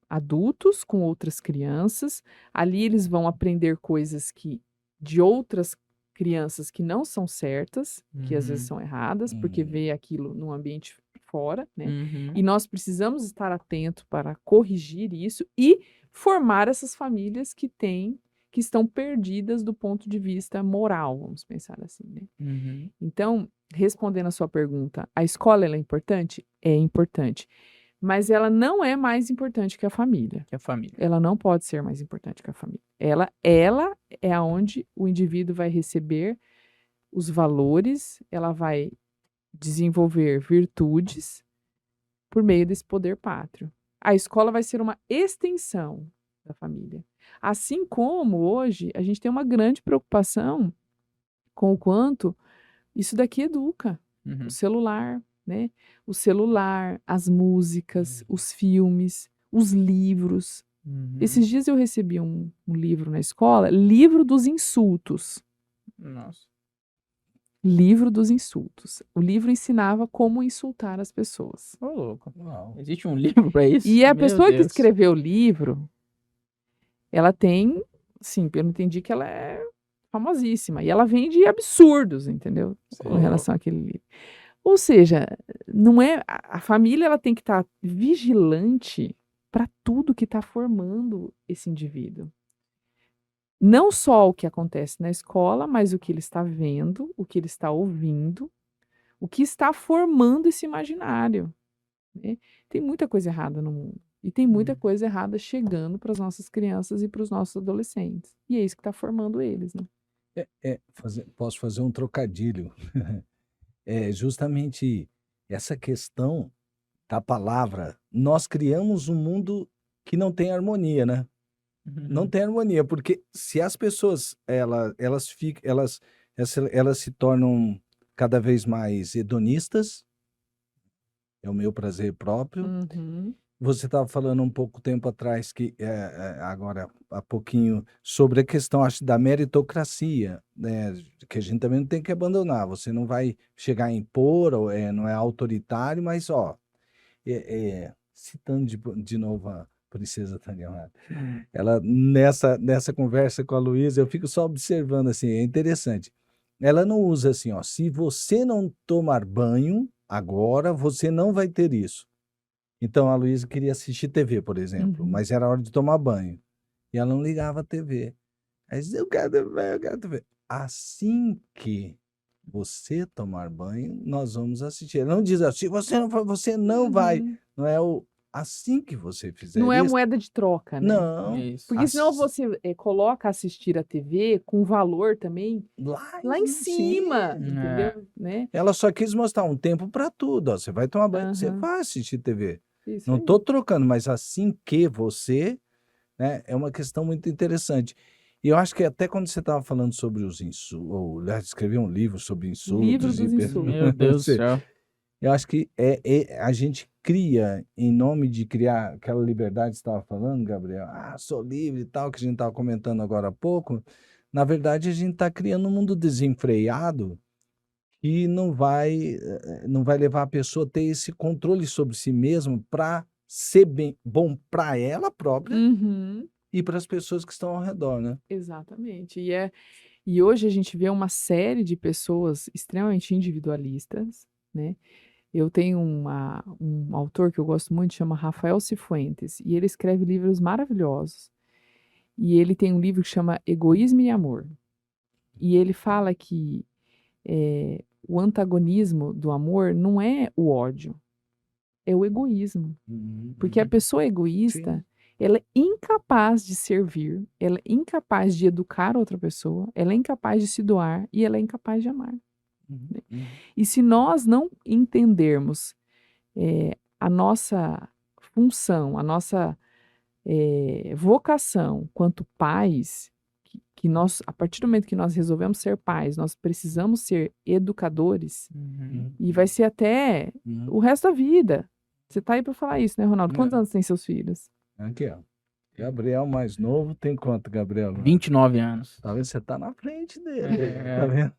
adultos, com outras crianças, ali eles vão aprender coisas que de outras crianças que não são certas, que às vezes Uhum. são erradas, porque Uhum. vê aquilo num ambiente fora, né? Uhum. E nós precisamos estar atento para corrigir isso e formar essas famílias que estão perdidas do ponto de vista moral, vamos pensar assim, né? Uhum. Então, respondendo a sua pergunta, a escola ela é importante? É importante. Mas ela não é mais importante que a família. Que a família. Ela não pode ser mais importante que a família. Ela é aonde o indivíduo vai receber os valores, ela vai desenvolver virtudes por meio desse poder pátrio. A escola vai ser uma extensão da família. Assim como hoje a gente tem uma grande preocupação com o quanto isso daqui educa. Uhum. O celular, né? O celular, as músicas, os filmes, os livros. Uhum. Esses dias eu recebi um livro na escola, livro dos insultos. Nossa. Livro dos insultos. O livro ensinava como insultar as pessoas. Ô, louco. Uau. Existe um livro pra isso? E a Meu pessoa que Deus. escreveu o livro, ela tem, sim, eu entendi que ela é famosíssima. E ela vende absurdos, entendeu? Com Sim. relação àquele livro. Ou seja, não é a família ela tem que estar vigilante para tudo que está formando esse indivíduo. Não só o que acontece na escola, mas o que ele está vendo, o que ele está ouvindo, o que está formando esse imaginário, né? Tem muita coisa errada no mundo. E tem muita coisa errada chegando para as nossas crianças e para os nossos adolescentes. E é isso que está formando eles, né? Posso fazer um trocadilho? É justamente essa questão da palavra. Nós criamos um mundo que não tem harmonia, né? Não Uhum. tem harmonia, porque se as pessoas elas se tornam cada vez mais hedonistas, é o meu prazer próprio. Uhum. Você estava falando um pouco tempo atrás que agora há pouquinho sobre a questão, acho, da meritocracia, né? Que a gente também não tem que abandonar. Você não vai chegar a impor, não é autoritário, mas citando de novo a Princesa Tânia Maria, ela nessa conversa com a Luísa, eu fico só observando assim, é interessante. Ela não usa assim, ó, se você não tomar banho agora, você não vai ter isso. Então a Luísa queria assistir TV, por exemplo, Uhum. mas era hora de tomar banho. E ela não ligava a TV. Aí dizia, eu quero TV, eu quero TV. Assim que você tomar banho, nós vamos assistir. Ela não diz assim, você não vai, Uhum. não é assim que você fizer Não é isso, moeda de troca, né? não, Isso. Porque senão assi- você coloca assistir a TV com valor também lá em cima, sim. entendeu? Né? Ela só quis mostrar um tempo para tudo. Ó. Você vai tomar banho, você Aham, vai assistir TV. isso Não aí. estou trocando, mas assim que você, né, é uma questão muito interessante. E eu acho que até quando você estava falando sobre os insultos, ou aliás, escrever um livro sobre Livro insultos, dos insultos. Meu Deus do céu. eu acho que a gente cria, em nome de criar aquela liberdade que você estava falando, Gabriel, sou livre e tal, que a gente estava comentando agora há pouco. Na verdade, a gente está criando um mundo desenfreado que não vai levar a pessoa a ter esse controle sobre si mesmo para ser bom para ela própria Uhum, e para as pessoas que estão ao redor, né? exatamente. E hoje a gente vê uma série de pessoas extremamente individualistas, né? Eu tenho um autor que eu gosto muito, chama Rafael Cifuentes, e ele escreve livros maravilhosos. E ele tem um livro que chama Egoísmo e Amor. E ele fala que o antagonismo do amor não é o ódio, é o egoísmo. Porque a pessoa Sim. egoísta, ela é incapaz de servir, ela é incapaz de educar outra pessoa, ela é incapaz de se doar e ela é incapaz de amar. E se nós não entendermos a nossa função, a nossa vocação quanto pais, que nós, a partir do momento que nós resolvemos ser pais, nós precisamos ser educadores, e vai ser até o resto da vida. Você tá aí para falar isso, né, Ronaldo? Quantos anos tem seus filhos? Aqui, ó. Gabriel mais novo, tem quanto, Gabriel? 29 anos. Talvez você tá na frente dele. Tá vendo?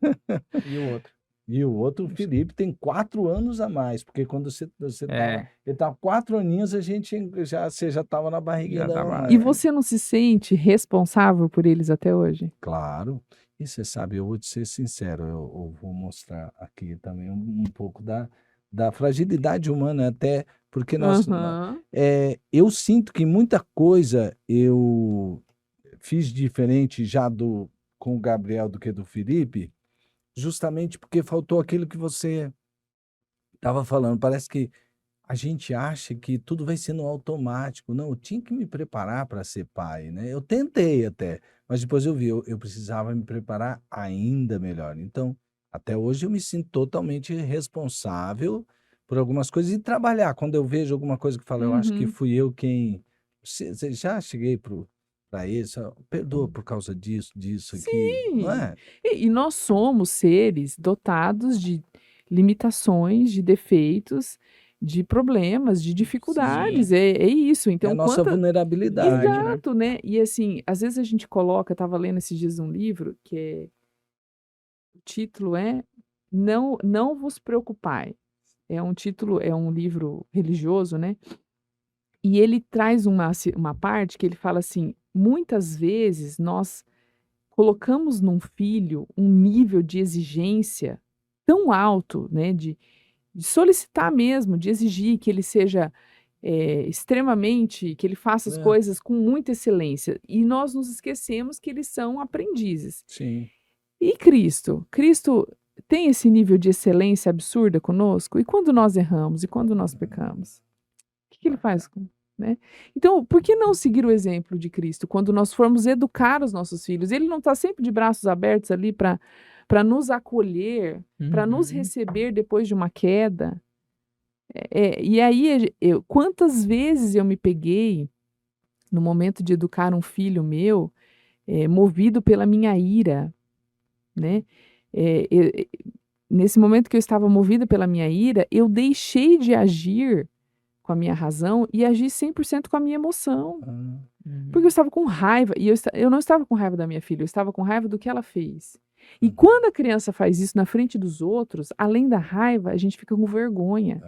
E o outro? E o outro, o Felipe, tem 4 anos a mais, porque quando você tava, ele tava 4 aninhos, você já tava na barriguinha Já da tava. mamãe. E você não se sente responsável por eles até hoje? Claro. E você sabe, eu vou te ser sincero, eu vou mostrar aqui também um pouco da fragilidade humana, até porque Aham. eu sinto que muita coisa eu fiz diferente já com o Gabriel do que do Felipe, justamente porque faltou aquilo que você estava falando. Parece que a gente acha que tudo vai ser no automático. Não, eu tinha que me preparar para ser pai, né? Eu tentei até, mas depois eu vi, eu precisava me preparar ainda melhor. Então, até hoje eu me sinto totalmente responsável por algumas coisas e trabalhar. Quando eu vejo alguma coisa que fala, eu acho que Uhum. fui eu quem. Você já cheguei para isso, perdoa por causa disso aqui, não Sim. é? E nós somos seres dotados de limitações, de defeitos, de problemas, de dificuldades. É isso. É a Então, nossa vulnerabilidade, né? Exato, né? E assim, às vezes a gente coloca, eu estava lendo esses dias um livro o título é Não vos preocupai. É um título, é um livro religioso, né? E ele traz uma parte que ele fala assim: muitas vezes nós colocamos num filho um nível de exigência tão alto, né? De solicitar mesmo, de exigir que ele seja extremamente, que ele faça as É, coisas com muita excelência. E nós nos esquecemos que eles são aprendizes. sim. E Cristo? Cristo tem esse nível de excelência absurda conosco? E quando nós erramos? E quando nós pecamos? O que ele faz? Né? Então, por que não seguir o exemplo de Cristo quando nós formos educar os nossos filhos? Ele não está sempre de braços abertos ali para nos acolher, para nos receber depois de uma queda. E aí, quantas vezes eu me peguei no momento de educar um filho meu, movido pela minha ira, né? Nesse momento que eu estava movida pela minha ira, eu deixei de agir com a minha razão e agi 100% com a minha emoção. Porque eu estava com raiva, e eu não estava com raiva da minha filha, eu estava com raiva do que ela fez. E quando a criança faz isso na frente dos outros, além da raiva, a gente fica com vergonha.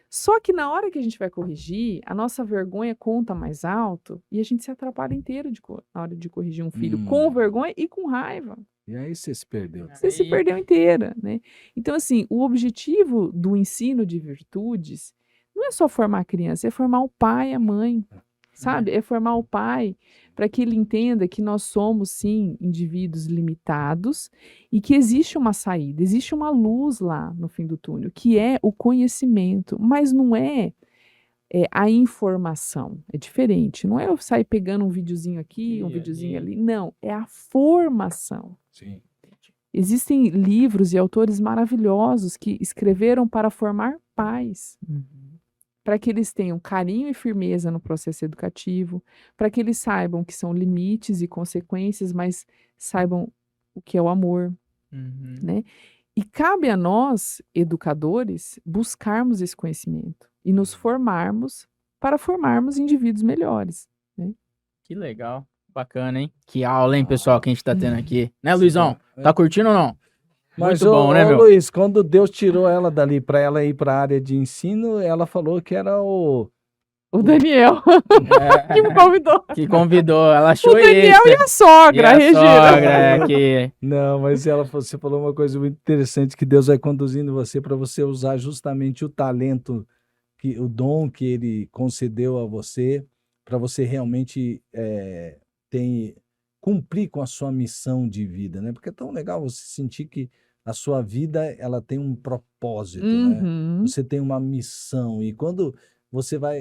Só que na hora que a gente vai corrigir, a nossa vergonha conta mais alto e a gente se atrapalha inteiro na hora de corrigir um filho, com vergonha e com raiva. E aí você se perdeu. Você se perdeu inteira, né? Então, assim, o objetivo do ensino de virtudes não é só formar a criança, é formar o pai e a mãe, sabe? É formar o pai para que ele entenda que nós somos, sim, indivíduos limitados e que existe uma saída, existe uma luz lá no fim do túnel, que é o conhecimento, mas não é a informação. É diferente. Não é eu sair pegando um videozinho aqui, um E videozinho ali. ali. Não, é a formação. Sim. Existem livros e autores maravilhosos que escreveram para formar pais, para que eles tenham carinho e firmeza no processo educativo, para que eles saibam que são limites e consequências, mas saibam o que é o amor, né? E cabe a nós, educadores, buscarmos esse conhecimento e nos formarmos para formarmos indivíduos melhores, né? Que legal. Bacana, hein? Que aula, hein, pessoal, que a gente tá tendo aqui. Né, Luizão? É. Tá curtindo ou não? Mas, Muito bom, né, meu? Luiz, quando Deus tirou ela dali para ela ir para a área de ensino, ela falou que era o O Daniel É, que me convidou. que convidou. Ela achou O Daniel e a sogra, a a Regina. sogra, que... Não, mas você falou uma coisa muito interessante, que Deus vai conduzindo você para você usar justamente o talento, o dom que Ele concedeu a você, para você realmente cumprir com a sua missão de vida, né? Porque é tão legal você sentir que a sua vida ela tem um propósito, né? Uhum. Você tem uma missão, e quando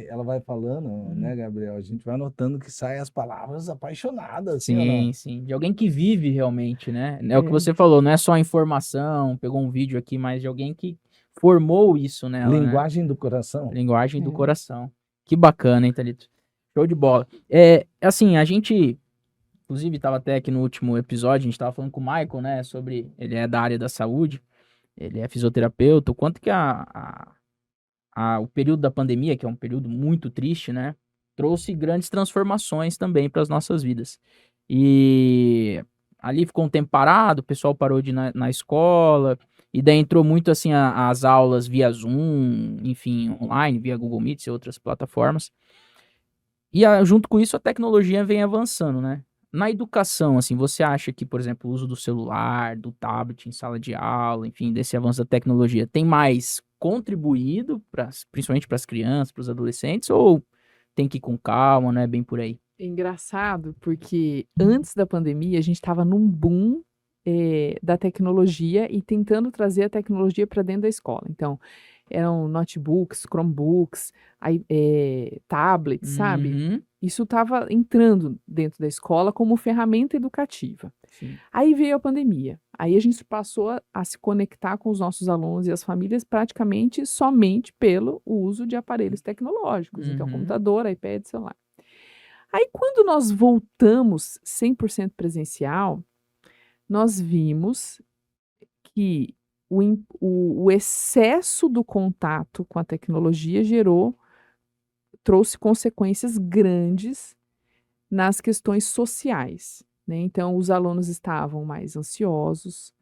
ela vai falando, né, Gabriel? A gente vai notando que saem as palavras apaixonadas, assim, ou não? Sim, sim. De alguém que vive realmente, né? É o que É. você falou, não é só informação, pegou um vídeo aqui, mas de alguém que formou isso nela, né? Linguagem do coração. Linguagem do É. coração. Que bacana, hein, Thalito? Show de bola. Assim, a gente, inclusive, estava até aqui no último episódio, a gente estava falando com o Michael, né, sobre, ele é da área da saúde, ele é fisioterapeuta, o quanto que o período da pandemia, que é um período muito triste, né, trouxe grandes transformações também para as nossas vidas. E ali ficou um tempo parado, o pessoal parou de ir na escola, e daí entrou muito assim as aulas via Zoom, enfim, online, via Google Meet e outras plataformas. E junto com isso a tecnologia vem avançando, né? Na educação, assim, você acha que, por exemplo, o uso do celular, do tablet em sala de aula, enfim, desse avanço da tecnologia, tem mais contribuído, principalmente para as crianças, para os adolescentes, ou tem que ir com calma, não é bem por aí? É engraçado, porque antes da pandemia a gente estava num boom da tecnologia e tentando trazer a tecnologia para dentro da escola. Então, eram notebooks, Chromebooks, tablets, sabe? Uhum, Isso estava entrando dentro da escola como ferramenta educativa. sim. Aí veio a pandemia. Aí a gente passou a se conectar com os nossos alunos e as famílias praticamente somente pelo uso de aparelhos tecnológicos. Então, Uhum. computador, iPad, celular. Aí, quando nós voltamos 100% presencial, nós vimos que o excesso do contato com a tecnologia trouxe consequências grandes nas questões sociais, né? Então, os alunos estavam mais ansiosos,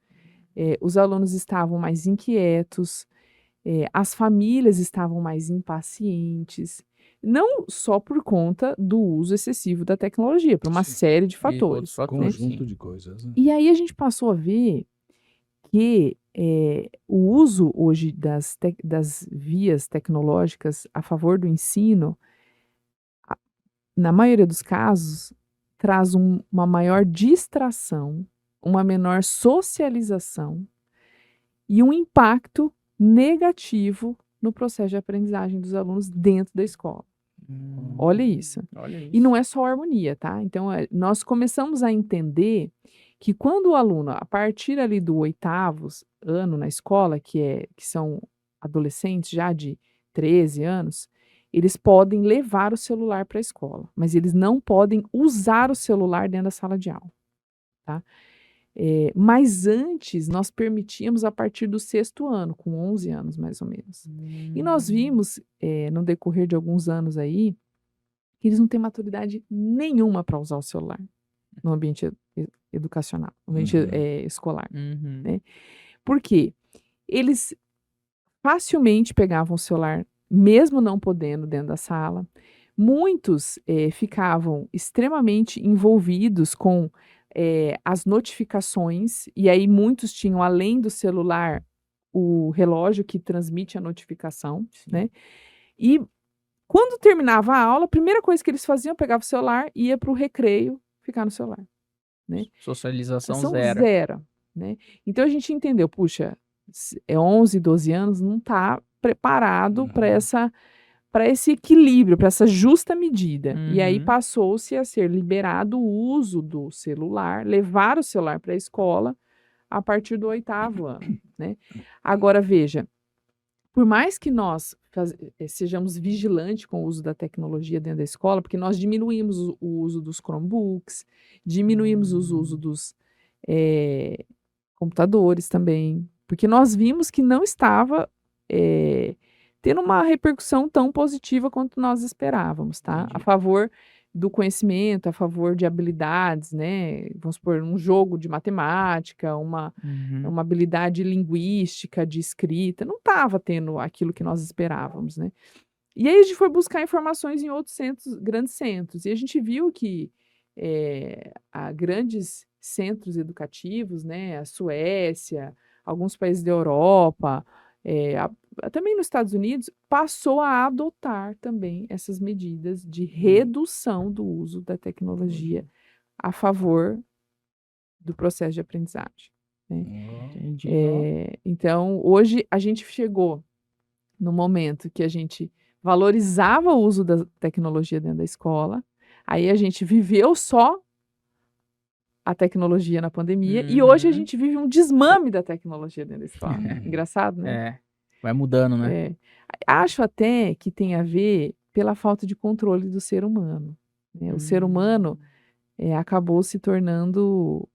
os alunos estavam mais inquietos, as famílias estavam mais impacientes, não só por conta do uso excessivo da tecnologia, por uma Sim. série de E outros fatores. fatores, Conjunto sim. de coisas, né? E aí a gente passou a ver que o uso hoje das vias tecnológicas a favor do ensino, na maioria dos casos, traz uma maior distração, uma menor socialização e um impacto negativo no processo de aprendizagem dos alunos dentro da escola. Olha isso. Olha isso. E não é só harmonia, tá? Então, nós começamos a entender que quando o aluno, a partir ali do 8º ano na escola, que são adolescentes já de 13 anos, eles podem levar o celular para a escola, mas eles não podem usar o celular dentro da sala de aula, tá? Mas antes, nós permitíamos a partir do 6º ano, com 11 anos mais ou menos. E nós vimos, no decorrer de alguns anos aí, que eles não têm maturidade nenhuma para usar o celular no ambiente educacional, no ambiente escolar, Uhum. né? Por quê? Eles facilmente pegavam o celular, mesmo não podendo dentro da sala. Muitos ficavam extremamente envolvidos com as notificações, e aí muitos tinham, além do celular, o relógio que transmite a notificação, Sim. né? E quando terminava a aula, a primeira coisa que eles faziam, pegava o celular, ia para o recreio, ficar no celular, né? Socialização São zero. zero, né? Então a gente entendeu, puxa, 11, 12 anos, não está preparado para para esse equilíbrio, para essa justa medida. E aí Uhum. passou-se a ser liberado o uso do celular, levar o celular para a escola a partir do 8º ano, né? Agora veja, por mais que nós sejamos vigilantes com o uso da tecnologia dentro da escola, porque nós diminuímos o uso dos Chromebooks, diminuímos o uso dos computadores também, porque nós vimos que não estava tendo uma repercussão tão positiva quanto nós esperávamos, tá? A Entendi. favor do conhecimento, a favor de habilidades, né? Vamos supor, um jogo de matemática, uma Uhum. habilidade linguística, de escrita, não estava tendo aquilo que nós esperávamos, né? E aí a gente foi buscar informações em outros centros, grandes centros, e a gente viu que há grandes centros educativos, né? A Suécia, alguns países da Europa, também nos Estados Unidos, passou a adotar também essas medidas de redução do uso da tecnologia a favor do processo de aprendizagem, né? Entendi. Então, hoje a gente chegou no momento que a gente valorizava o uso da tecnologia dentro da escola, aí a gente viveu só a tecnologia na pandemia e hoje a Uhum. gente vive um desmame da tecnologia dentro da escola. Engraçado, né? É, vai mudando, né? Acho até que tem a ver pela falta de controle do ser humano, né? O ser humano acabou se tornando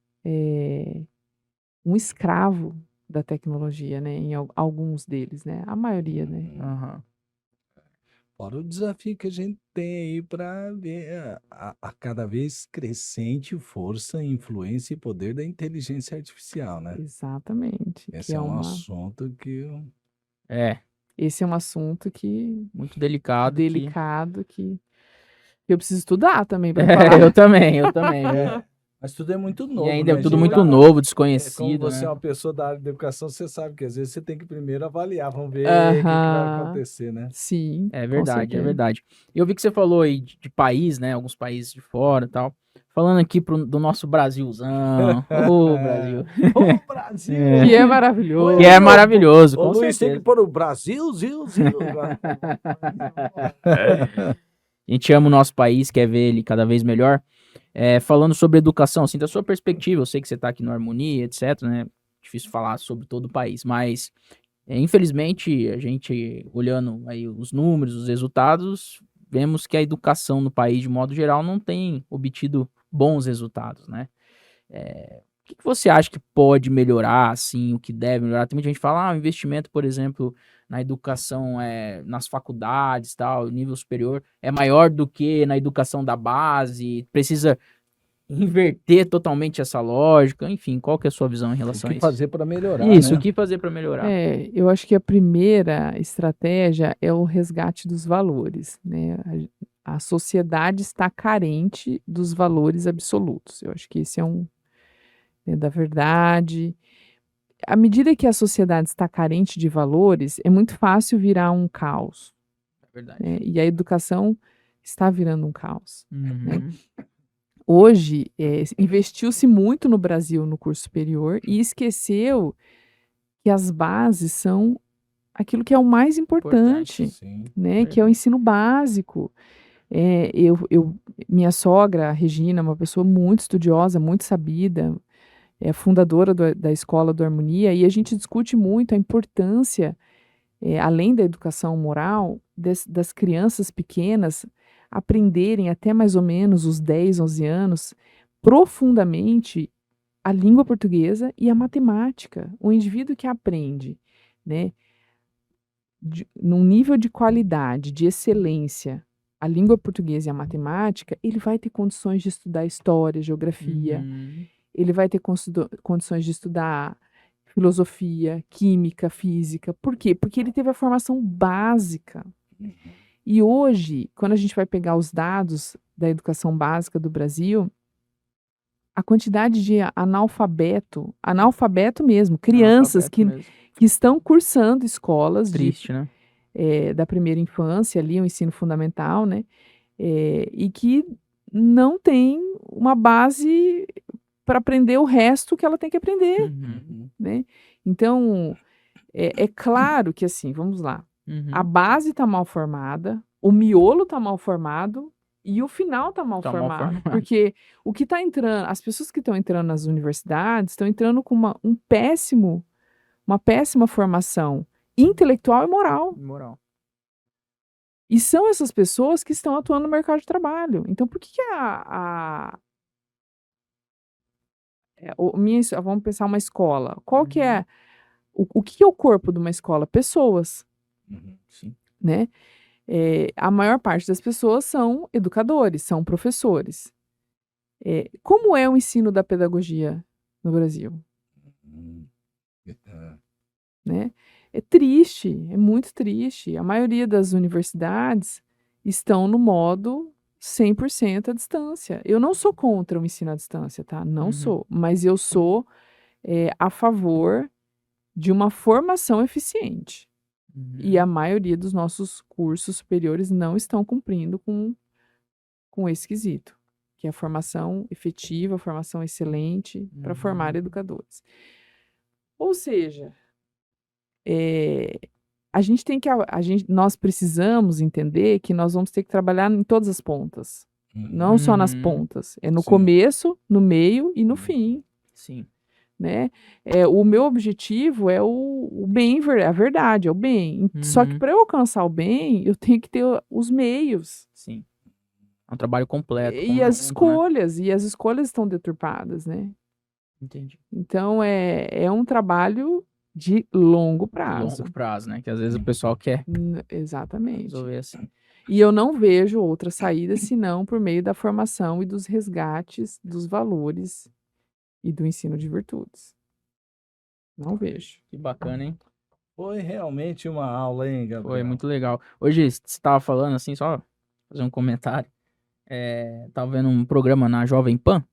um escravo da tecnologia, né? Em alguns deles, né? A maioria, né? Aham. Fora o desafio que a gente tem aí para ver a cada vez crescente força, influência e poder da inteligência artificial, né? Exatamente. Que Esse é um assunto que É, esse é um assunto que muito delicado. delicado que eu preciso estudar também para É, falar. eu também, viu? mas tudo é muito E novo, ainda né? é tudo gente? muito novo, Como desconhecido, você é né? uma pessoa da área da educação, você sabe que às vezes você tem que primeiro avaliar, vamos ver o que vai Aham. acontecer, né? Sim, É com verdade, é certeza. verdade. E eu vi que você falou aí de país, né? Alguns países de fora e tal. Falando aqui do nosso Brasilzão. Ô, Brasil. Ô, Brasil! Que é maravilhoso. Que é maravilhoso, Ô, com Luiz, tem que certeza. pôr o Brasil, Zil. A gente ama o nosso país, quer ver ele cada vez melhor. Falando sobre educação, assim, da sua perspectiva, eu sei que você está aqui no Harmonia, etc, né? Difícil falar sobre todo o país, mas infelizmente a gente, olhando aí os números, os resultados, vemos que a educação no país, de modo geral, não tem obtido bons resultados, né? O que você acha que pode melhorar, assim, o que deve melhorar? Tem muita gente que fala, o investimento, por exemplo, na educação, nas faculdades, tal, nível superior, é maior do que na educação da base, precisa inverter totalmente essa lógica, enfim, qual que é a sua visão em O relação a que isso? fazer para melhorar, Isso, né? o que fazer para melhorar? Eu acho que a primeira estratégia é o resgate dos valores, né? A sociedade está carente dos valores absolutos. Eu acho que esse é da verdade. À medida que a sociedade está carente de valores, é muito fácil virar um caos, É verdade. né? E a educação está virando um caos. Uhum. Hoje, investiu-se muito no Brasil no curso superior e esqueceu que as bases são aquilo que é o mais importante, Sim. né? Que é o ensino básico. Minha sogra, a Regina, é uma pessoa muito estudiosa, muito sabida, é fundadora da Escola do Harmonia, e a gente discute muito a importância, além da educação moral, das crianças pequenas aprenderem até mais ou menos os 10, 11 anos, profundamente a língua portuguesa e a matemática. O indivíduo que aprende, né, num nível de qualidade, de excelência, a língua portuguesa e a matemática, ele vai ter condições de estudar história, geografia, Uhum. ele vai ter condições de estudar filosofia, química, física. Por quê? Porque ele teve a formação básica. E hoje, quando a gente vai pegar os dados da educação básica do Brasil, a quantidade de analfabeto mesmo, crianças Analfabeto mesmo. que estão cursando escolas Triste, né? da primeira infância, ali, o ensino fundamental, né? E que não tem uma base para aprender o resto que ela tem que aprender, Uhum. né? Então, é claro que assim, vamos lá. A base está mal formada, o miolo está mal formado e o final está mal Tá mal formado. formado. Porque o que está entrando, as pessoas que estão entrando nas universidades estão entrando com uma péssima formação intelectual e moral. Moral. E são essas pessoas que estão atuando no mercado de trabalho. Então, por que vamos pensar uma escola. Qual que é o que é o corpo de uma escola? Pessoas, Sim. né? A maior parte das pessoas são educadores, são professores. Como é o ensino da pedagogia no Brasil? Né? É triste, é muito triste. A maioria das universidades estão no modo 100% à distância. Eu não sou contra o ensino à distância, tá? Não sou. Mas eu sou a favor de uma formação eficiente. E a maioria dos nossos cursos superiores não estão cumprindo com esse quesito, que é a formação efetiva, a formação excelente para formar educadores. Ou seja, nós precisamos entender que nós vamos ter que trabalhar em todas as pontas, não só nas pontas, no Sim. começo, no meio e no fim, Sim. né? O meu objetivo é o bem, a verdade, é o bem. Só que para eu alcançar o bem, eu tenho que ter os meios. Sim. É um trabalho completo. E as conjunto, né? escolhas, e as escolhas estão deturpadas, né? Entendi. Então é um trabalho de longo prazo. Longo prazo, né? Que às vezes o pessoal quer Exatamente. resolver assim. E eu não vejo outra saída senão por meio da formação e dos resgates dos valores e do ensino de virtudes. Não vejo. Que bacana, hein? Foi realmente uma aula, hein, Gabriel? Foi muito legal. Hoje você estava falando assim, só fazer um comentário. Tava vendo um programa na Jovem Pan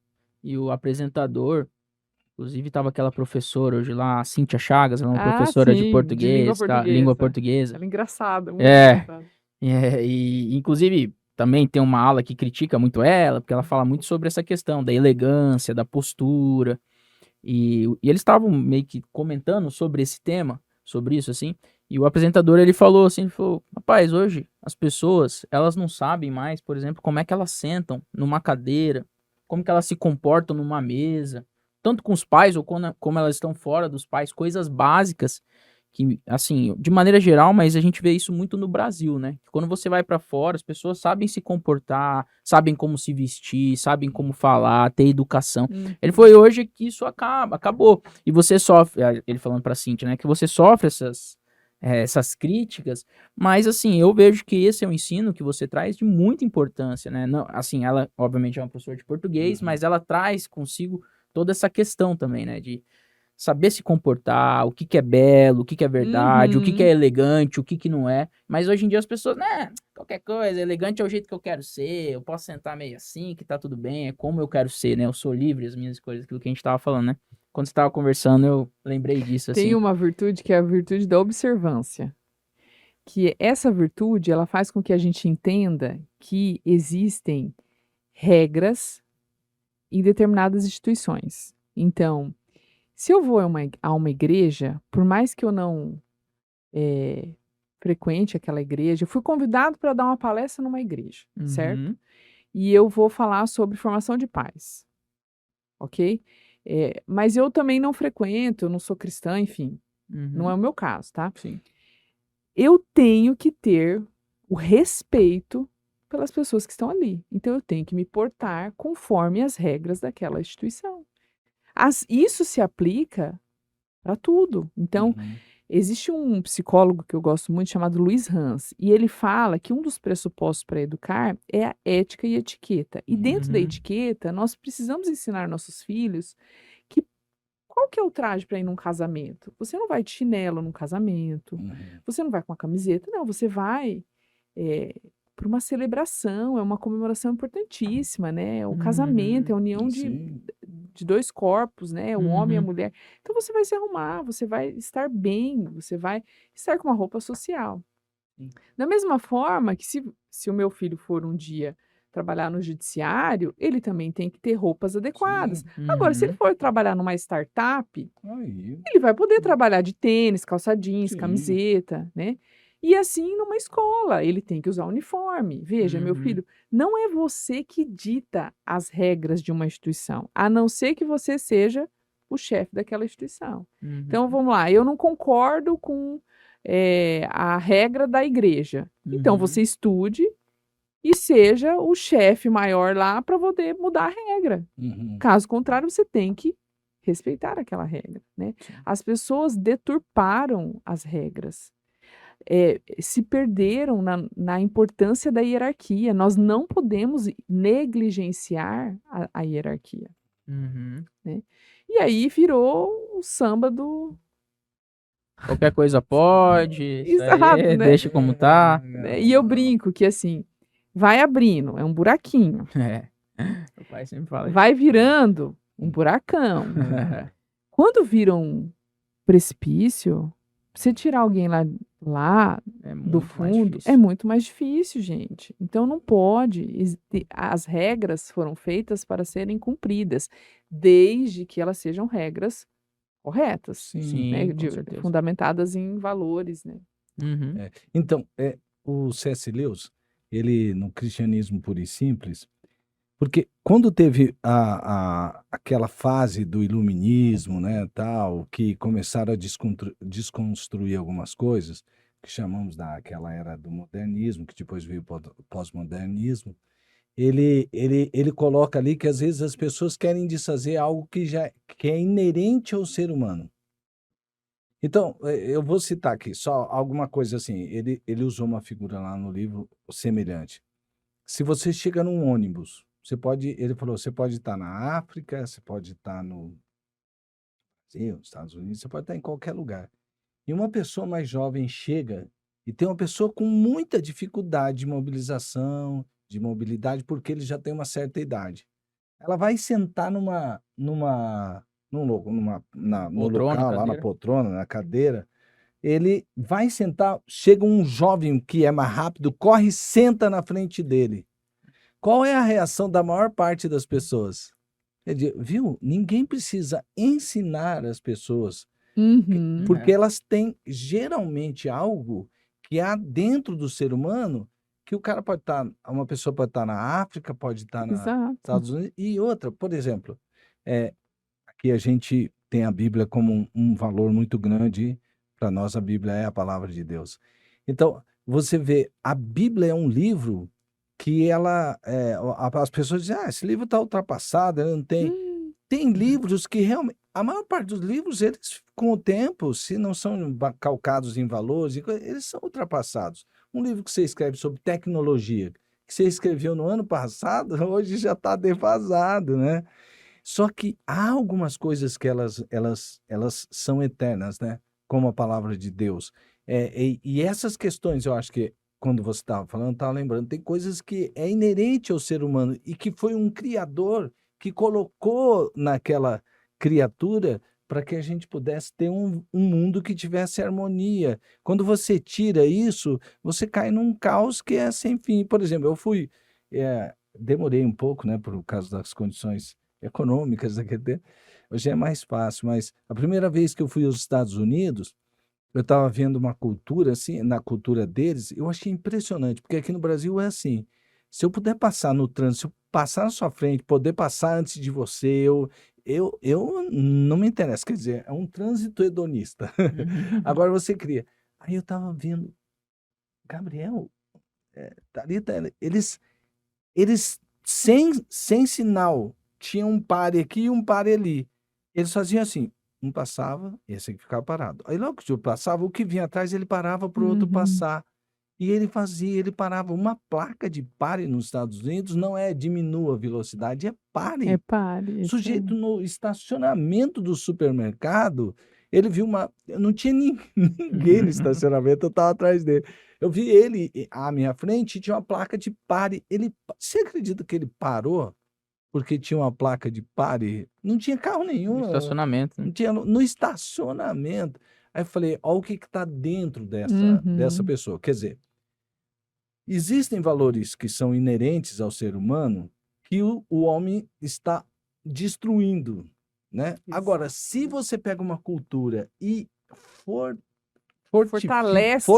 e o apresentador, inclusive tava aquela professora hoje lá, a Cíntia Chagas, ela é uma professora de sim, português, língua portuguesa. Ela é engraçada, muito É. engraçada. E inclusive também tem uma ala que critica muito ela, porque ela fala muito sobre essa questão da elegância, da postura. E eles estavam meio que comentando sobre esse tema, sobre isso, assim. E o apresentador, ele falou assim, rapaz, hoje as pessoas, elas não sabem mais, por exemplo, como é que elas sentam numa cadeira, como que elas se comportam numa mesa, tanto com os pais ou como elas estão fora dos pais, coisas básicas que, assim, de maneira geral, mas a gente vê isso muito no Brasil, né? Que quando você vai pra fora, as pessoas sabem se comportar, sabem como se vestir, sabem como falar, ter educação. Ele foi hoje que isso acabou. E você sofre, ele falando pra Cíntia, né? Que você sofre essas críticas, mas assim, eu vejo que esse é um ensino que você traz de muita importância, né? Não, assim, ela obviamente é uma professora de português, mas ela traz consigo toda essa questão também, né? De saber se comportar, o que que é belo, o que que é verdade, o que que é elegante, o que que não é. Mas hoje em dia as pessoas, né, qualquer coisa, elegante é o jeito que eu quero ser, eu posso sentar meio assim, que tá tudo bem, é como eu quero ser, né? Eu sou livre, as minhas escolhas, aquilo que a gente tava falando, né? Quando você tava conversando, eu lembrei disso, assim. Tem uma virtude que é a virtude da observância. Que essa virtude, ela faz com que a gente entenda que existem regras em determinadas instituições. Então, se eu vou a uma igreja, por mais que eu não frequente aquela igreja, eu fui convidado para dar uma palestra numa igreja, certo? E eu vou falar sobre formação de pais, ok? Mas eu também não frequento, eu não sou cristã, enfim, não é o meu caso, tá? Sim. Eu tenho que ter o respeito pelas pessoas que estão ali. Então, eu tenho que me portar conforme as regras daquela instituição. Isso se aplica para tudo. Então, existe um psicólogo que eu gosto muito chamado Luiz Hans, e ele fala que um dos pressupostos para educar é a ética e etiqueta. E dentro da etiqueta, nós precisamos ensinar nossos filhos que qual que é o traje para ir num casamento? Você não vai de chinelo num casamento, você não vai com uma camiseta, não, você vai para uma celebração, é uma comemoração importantíssima, né? O casamento é a união de dois corpos, né? O homem e a mulher. Então você vai se arrumar, você vai estar bem, você vai estar com uma roupa social. Da mesma forma que se o meu filho for um dia trabalhar no judiciário, ele também tem que ter roupas adequadas. Agora, se ele for trabalhar numa startup, ele vai poder trabalhar de tênis, calça jeans, camiseta, né? E assim numa escola, ele tem que usar uniforme. Veja, meu Uhum. filho, não é você que dita as regras de uma instituição, a não ser que você seja o chefe daquela instituição. Então Uhum. vamos lá, eu não concordo com a regra da igreja. Então Uhum. você estude e seja o chefe maior lá para poder mudar a regra. Uhum. Caso contrário, você tem que respeitar aquela regra, né? Sim. As pessoas deturparam as regras, se perderam na importância da hierarquia. Nós não podemos negligenciar a hierarquia, Uhum. né? E aí virou o samba do Qualquer coisa pode, isso exato, aí, né? deixa como tá. Né? E eu brinco que assim, vai abrindo, é um buraquinho, É. Meu pai sempre fala isso. vai virando um buracão. Quando vira um precipício, você tirar alguém lá É do muito mais fundo é difícil. muito mais difícil, gente. Então não pode. As regras foram feitas para serem cumpridas, desde que elas sejam regras corretas, Sim. né? Sim, com certeza. Fundamentadas em valores, né? Uhum. É. Então, o C.S. Lewis, ele no Cristianismo Puro e Simples, porque quando teve aquela fase do iluminismo, né, tal, que começaram a desconstruir algumas coisas, que chamamos daquela era do modernismo, que depois veio o pós-modernismo, ele coloca ali que às vezes as pessoas querem desfazer algo que é inerente ao ser humano. Então, eu vou citar aqui só alguma coisa assim. Ele usou uma figura lá no livro semelhante. Se você chega num ônibus, ele falou, você pode estar na África, você pode estar no Brasil, nos Estados Unidos, você pode estar em qualquer lugar. E uma pessoa mais jovem chega e tem uma pessoa com muita dificuldade de mobilização, de mobilidade, porque ele já tem uma certa idade. Ela vai sentar no Poltrona, local, lá na cadeira. poltrona, na cadeira. Ele vai sentar, chega um jovem que é mais rápido, corre e senta na frente dele. Qual é a reação da maior parte das pessoas? Quer dizer, viu? Ninguém precisa ensinar as pessoas, Uhum. porque elas têm geralmente algo que há dentro do ser humano que o cara pode estar, uma pessoa pode estar na África, pode estar nos Exato. Estados Unidos, e outra, por exemplo, aqui a gente tem a Bíblia como um valor muito grande. Para nós, a Bíblia é a palavra de Deus. Então, você vê, a Bíblia é um livro que as pessoas dizem, esse livro está ultrapassado, ele não tem. Tem livros que realmente, a maior parte dos livros, eles, com o tempo, se não são calcados em valores, eles são ultrapassados. Um livro que você escreve sobre tecnologia, que você escreveu no ano passado, hoje já está defasado, né? Só que há algumas coisas que elas são eternas, né? Como a palavra de Deus. E essas questões, eu acho que, quando você estava falando, estava lembrando, tem coisas que é inerente ao ser humano e que foi um criador que colocou naquela criatura para que a gente pudesse ter um mundo que tivesse harmonia. Quando você tira isso, você cai num caos que é sem fim. Por exemplo, demorei um pouco, né, por causa das condições econômicas daquele tempo. Hoje é mais fácil, mas a primeira vez que eu fui aos Estados Unidos, eu estava vendo uma cultura, assim, na cultura deles, eu achei impressionante, porque aqui no Brasil é assim, se eu puder passar no trânsito, se eu passar na sua frente, poder passar antes de você, eu não me interessa, quer dizer, é um trânsito hedonista. Agora você cria. Aí eu estava vendo, Gabriel, Thalita, eles sem sinal, tinha um pare aqui e um pare ali. Eles faziam assim, um passava, esse aqui ficava parado. Aí logo que o passava, o que vinha atrás, ele parava para o outro Uhum. passar. E ele parava. Uma placa de pare nos Estados Unidos não é diminua a velocidade, é pare. Repare, isso aí. Sujeito no estacionamento do supermercado, ele viu não tinha ninguém no estacionamento, eu estava atrás dele. Eu vi ele à minha frente e tinha uma placa de pare. Você acredita que ele parou porque tinha uma placa de pare? Não tinha carro No nenhum, estacionamento, né? não tinha no estacionamento. Aí eu falei, olha o que está dentro dessa Uhum. pessoa. Quer dizer, existem valores que são inerentes ao ser humano que o homem está destruindo, né? Agora, se você pega uma cultura e fortalece,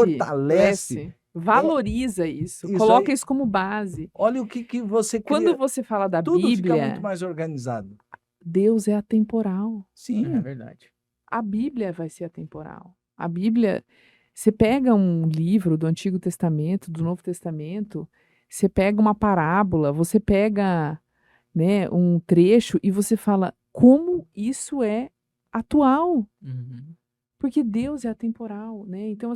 valoriza isso, Isso coloca aí. isso como base. Olha o que você Quando cria. você fala da Tudo fica Bíblia, muito mais organizado. Deus é atemporal. Sim. É verdade. A Bíblia vai ser atemporal. A Bíblia, você pega um livro do Antigo Testamento, do Novo Testamento, você pega uma parábola, você pega, né, um trecho e você fala como isso é atual, Uhum. porque Deus é atemporal, né? Então,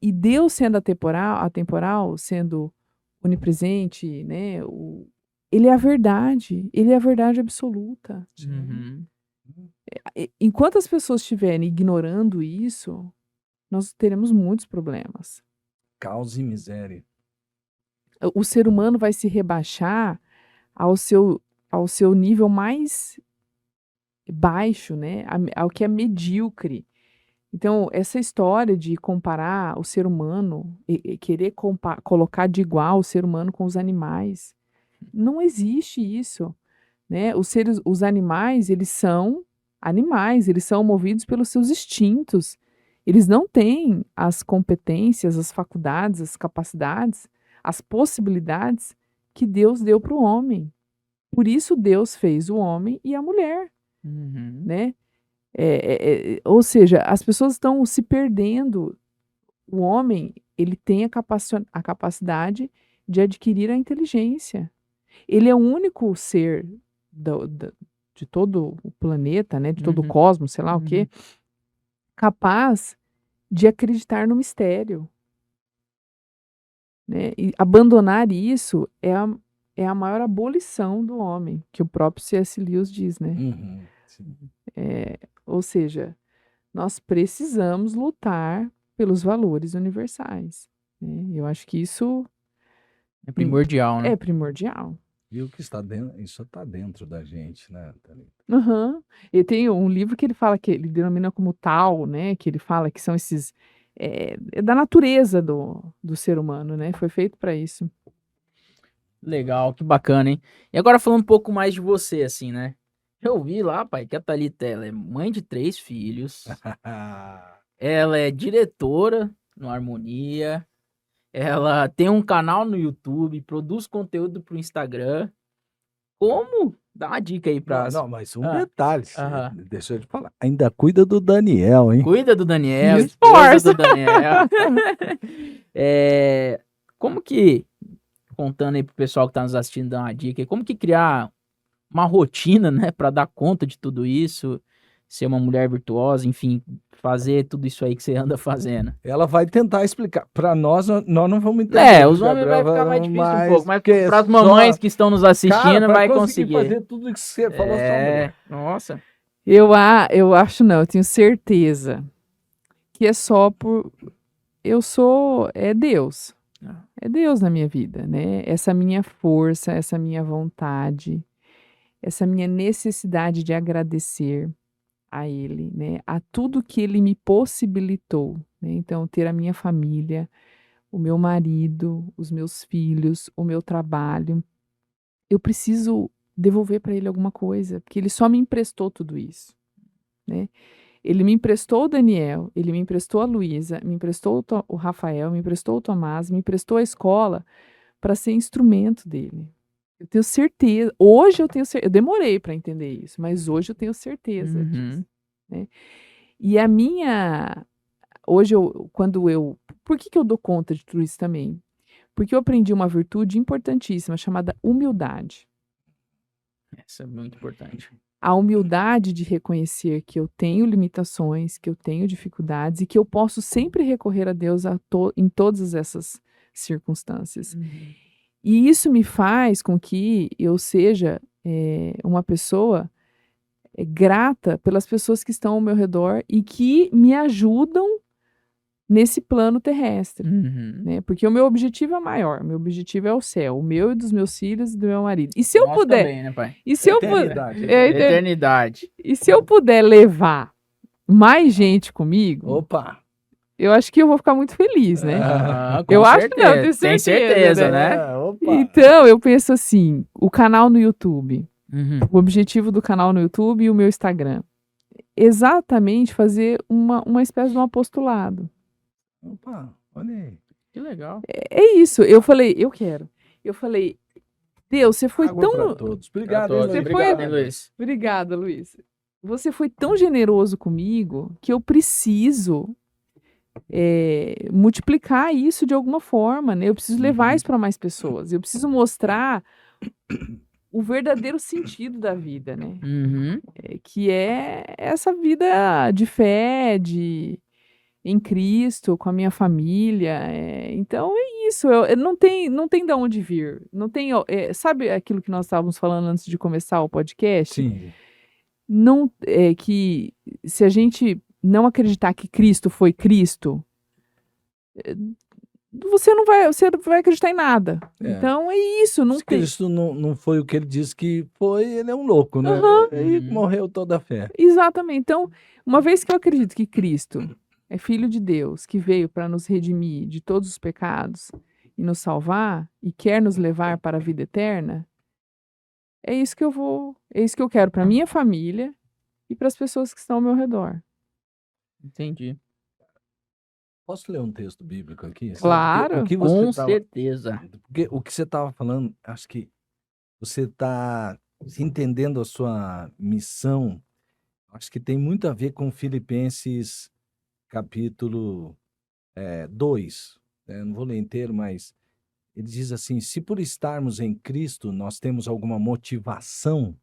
e Deus sendo atemporal, sendo onipresente, né? Ele é a verdade absoluta. Uhum. Enquanto as pessoas estiverem ignorando isso, nós teremos muitos problemas. Caos e miséria. O ser humano vai se rebaixar ao seu nível mais baixo, né? Ao que é medíocre. Então, essa história de comparar o ser humano e querer colocar de igual o ser humano com os animais, não existe isso, né? Os animais, eles são animais, eles são movidos pelos seus instintos. Eles não têm as competências, as faculdades, as capacidades, as possibilidades que Deus deu para o homem. Por isso Deus fez o homem e a mulher, Uhum. né? Ou seja, as pessoas estão se perdendo. O homem, ele tem a capacidade de adquirir a inteligência. Ele é o único ser de todo o planeta, né, de todo o Uhum. cosmos, sei lá o quê, capaz de acreditar no mistério, né? E abandonar isso é a maior abolição do homem, que o próprio C.S. Lewis diz, né? Uhum. Sim. Ou seja, nós precisamos lutar pelos valores universais, né? Eu acho que isso É primordial, né? é primordial. E o que está dentro, isso está dentro da gente, né, Thalita? Aham. E tem um livro que ele fala que ele denomina como tal, né? Que ele fala que são esses é da natureza do ser humano, né? Foi feito para isso. Legal, que bacana, hein? E agora falando um pouco mais de você, assim, né? Eu vi lá, pai, que a Thalita, ela é mãe de 3 filhos, ela é diretora no Harmonia, ela tem um canal no YouTube, produz conteúdo pro Instagram. Como? Dá uma dica aí pra... Não, mas um Ah, detalhe, aham. deixa eu te falar. Ainda cuida do Daniel, hein? Cuida do Daniel, Se esposa esforça. do Daniel. Como que, contando aí pro pessoal que tá nos assistindo, dar uma dica aí, como que criar uma rotina, né, pra dar conta de tudo isso, ser uma mulher virtuosa, enfim, fazer tudo isso aí que você anda fazendo? Ela vai tentar explicar. Para nós não vamos entender. Os homens vai ficar mais difícil um pouco, mas porque pras só- mamães que estão nos assistindo, Cara, pra vai conseguir conseguir. fazer tudo que você falou, só mulher. Nossa. Eu acho não, eu tenho certeza que é só por é Deus. Ah. É Deus na minha vida, né? Essa minha força, essa minha vontade, essa minha necessidade de agradecer a Ele, né? A tudo que Ele me possibilitou, né? Então, ter a minha família, o meu marido, os meus filhos, o meu trabalho. Eu preciso devolver para Ele alguma coisa, porque Ele só me emprestou tudo isso, né? Ele me emprestou o Daniel, ele me emprestou a Luísa, me emprestou o Rafael, me emprestou o Tomás, me emprestou a escola para ser instrumento dele. Eu tenho certeza, hoje eu tenho certeza, eu demorei para entender isso, mas hoje eu tenho certeza disso, né? E hoje por que eu dou conta de tudo isso também? Porque eu aprendi uma virtude importantíssima chamada humildade. Essa é muito importante. A humildade de reconhecer que eu tenho limitações, que eu tenho dificuldades e que eu posso sempre recorrer a Deus em todas essas circunstâncias. E isso me faz com que eu seja uma pessoa grata pelas pessoas que estão ao meu redor e que me ajudam nesse plano terrestre, né? Porque o meu objetivo é maior, o meu objetivo é o céu, o meu e dos meus filhos e do meu marido. E se eu Nosso puder, também, né, pai? e se eu puder, Eternidade. Eternidade. e se eu puder levar mais gente comigo, Opa! eu acho que eu vou ficar muito feliz, né? Com Eu acho que não, certeza. tenho Tem certeza, né? Opa! Então, eu penso assim, o canal no YouTube, Uhum. o objetivo do canal no YouTube e o meu Instagram. exatamente fazer uma espécie de um apostolado. Opa, olha aí. Que legal. É isso, eu falei: "Eu quero". Eu falei: "Deus, você foi Água tão para no". todos. Pra Obrigado, todos. Você foi- Obrigado, hein, Luiz? Obrigada, Luiz. Você foi tão generoso comigo que eu preciso multiplicar isso de alguma forma, né? Eu preciso levar isso para mais pessoas. Eu preciso mostrar o verdadeiro sentido da vida, né? Uhum. Que é essa vida de fé, em Cristo, com a minha família. Então é isso. Não tem de onde vir. Não tem, sabe aquilo que nós estávamos falando antes de começar o podcast? Sim. Não, que se a gente não acreditar que Cristo foi Cristo, você não vai acreditar em nada. É. Então é isso, não Se tem. Cristo não foi o que ele disse que foi, ele é um louco, né? Aham. E Uhum. morreu toda a fé. Exatamente. Então, uma vez que eu acredito que Cristo é Filho de Deus, que veio para nos redimir de todos os pecados e nos salvar e quer nos levar para a vida eterna, é isso que eu quero para minha família e para as pessoas que estão ao meu redor. Entendi. Posso ler um texto bíblico aqui? Sabe? Claro. O que Com você tava, certeza. porque o que você estava falando, acho que você está entendendo a sua missão. Acho que tem muito a ver com Filipenses capítulo 2. Não vou ler inteiro, mas ele diz assim: se por estarmos em Cristo nós temos alguma motivação,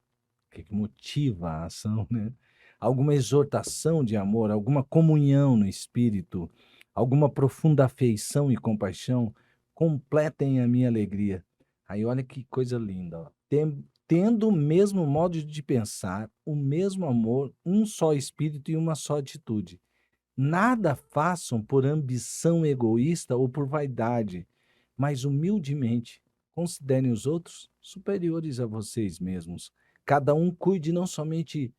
o que motiva a ação, né? Alguma exortação de amor, alguma comunhão no Espírito, alguma profunda afeição e compaixão, completem a minha alegria. Aí olha que coisa linda, ó. Tendo o mesmo modo de pensar, o mesmo amor, um só Espírito e uma só atitude. Nada façam por ambição egoísta ou por vaidade, mas humildemente considerem os outros superiores a vocês mesmos. Cada um cuide não somente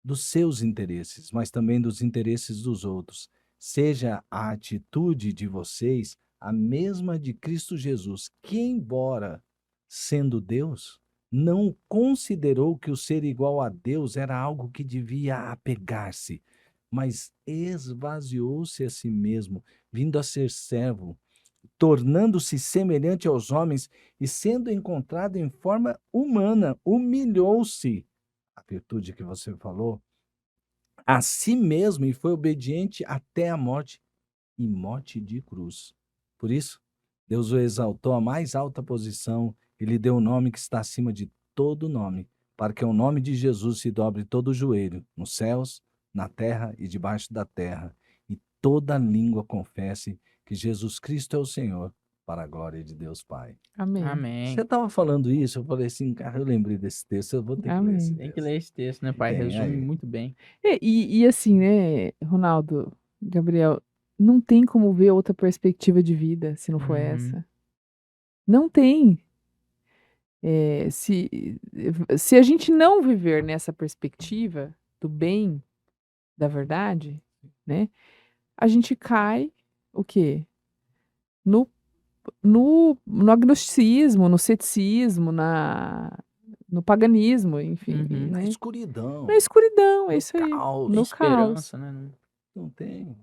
dos seus interesses, mas também dos interesses dos outros. Seja a atitude de vocês a mesma de Cristo Jesus, que, embora sendo Deus, não considerou que o ser igual a Deus era algo que devia apegar-se, mas esvaziou-se a si mesmo, vindo a ser servo, tornando-se semelhante aos homens e sendo encontrado em forma humana, humilhou-se, a virtude que você falou, a si mesmo e foi obediente até a morte e morte de cruz. Por isso, Deus o exaltou à mais alta posição e lhe deu o nome que está acima de todo nome, para que ao nome de Jesus se dobre todo o joelho, nos céus, na terra e debaixo da terra, e toda língua confesse que Jesus Cristo é o Senhor, para a glória de Deus Pai. Amém. Amém. Você estava falando isso, eu falei assim, cara, eu lembrei desse texto, eu vou ter que ler Amém. esse Tem que texto. ler esse texto, né, pai? Tem, Resume aí. muito bem. E assim, né, Ronaldo, Gabriel, não tem como ver outra perspectiva de vida se não for Uhum. essa. Não tem. Se a gente não viver nessa perspectiva do bem, da verdade, né, a gente cai o quê? No, no agnosticismo, no ceticismo, no paganismo, enfim, Uhum. Na né? escuridão, Na escuridão, é no isso aí. caos. No caos. Esperança, né? Não tem,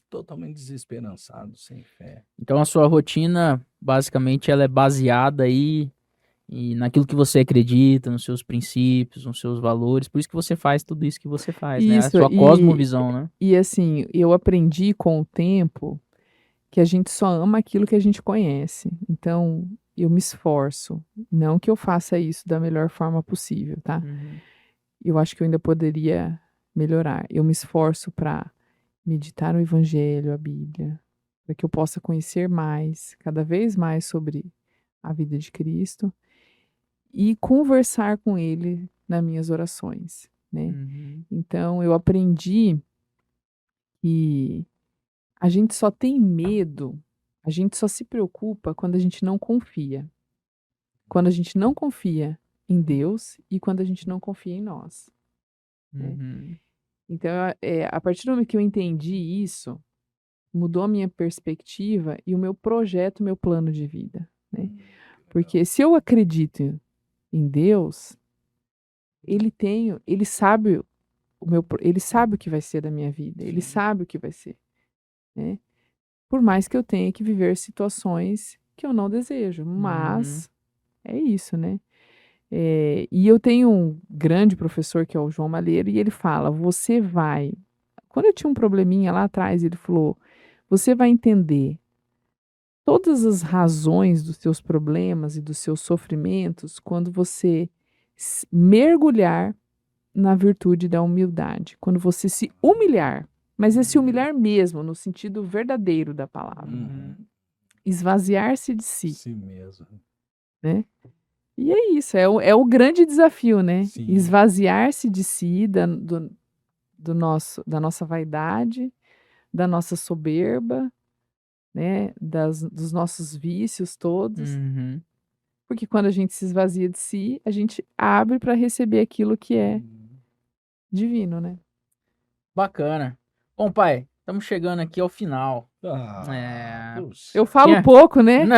totalmente desesperançado, sem fé. Então a sua rotina, basicamente, ela é baseada aí e naquilo que você acredita, nos seus princípios, nos seus valores. Por isso que você faz tudo isso que você faz, né? A Isso, sua cosmovisão, né? e assim, eu aprendi com o tempo que a gente só ama aquilo que a gente conhece. Então, eu me esforço. Não que eu faça isso da melhor forma possível, tá? Uhum. Eu acho que eu ainda poderia melhorar. Eu me esforço para meditar no Evangelho, a Bíblia, para que eu possa conhecer mais, cada vez mais sobre a vida de Cristo e conversar com Ele nas minhas orações, né? Uhum. Então, eu aprendi que a gente só tem medo, a gente só se preocupa quando a gente não confia. Quando a gente não confia em Deus e quando a gente não confia em nós, né? Uhum. Então, a partir do momento que eu entendi isso, mudou a minha perspectiva e o meu projeto, meu plano de vida, né? Porque se eu acredito em Deus, Ele sabe ele sabe o que vai ser da minha vida, ele sabe o que vai ser, né? Por mais que eu tenha que viver situações que eu não desejo, mas é isso, né? E eu tenho um grande professor que é o João Malheiro e ele fala, quando eu tinha um probleminha lá atrás, ele falou, você vai entender todas as razões dos seus problemas e dos seus sofrimentos quando você mergulhar na virtude da humildade, quando você se humilhar, mas é se humilhar mesmo, no sentido verdadeiro da palavra. Esvaziar-se de si, Si mesmo. né? E é isso, é o grande desafio, né? Sim. Esvaziar-se de si, da nossa vaidade, da nossa soberba, né? Dos nossos vícios todos. Porque quando a gente se esvazia de si, a gente abre para receber aquilo que é divino, né? Bacana. Bom, pai, estamos chegando aqui ao final. Puxa. Eu falo pouco, né? Não,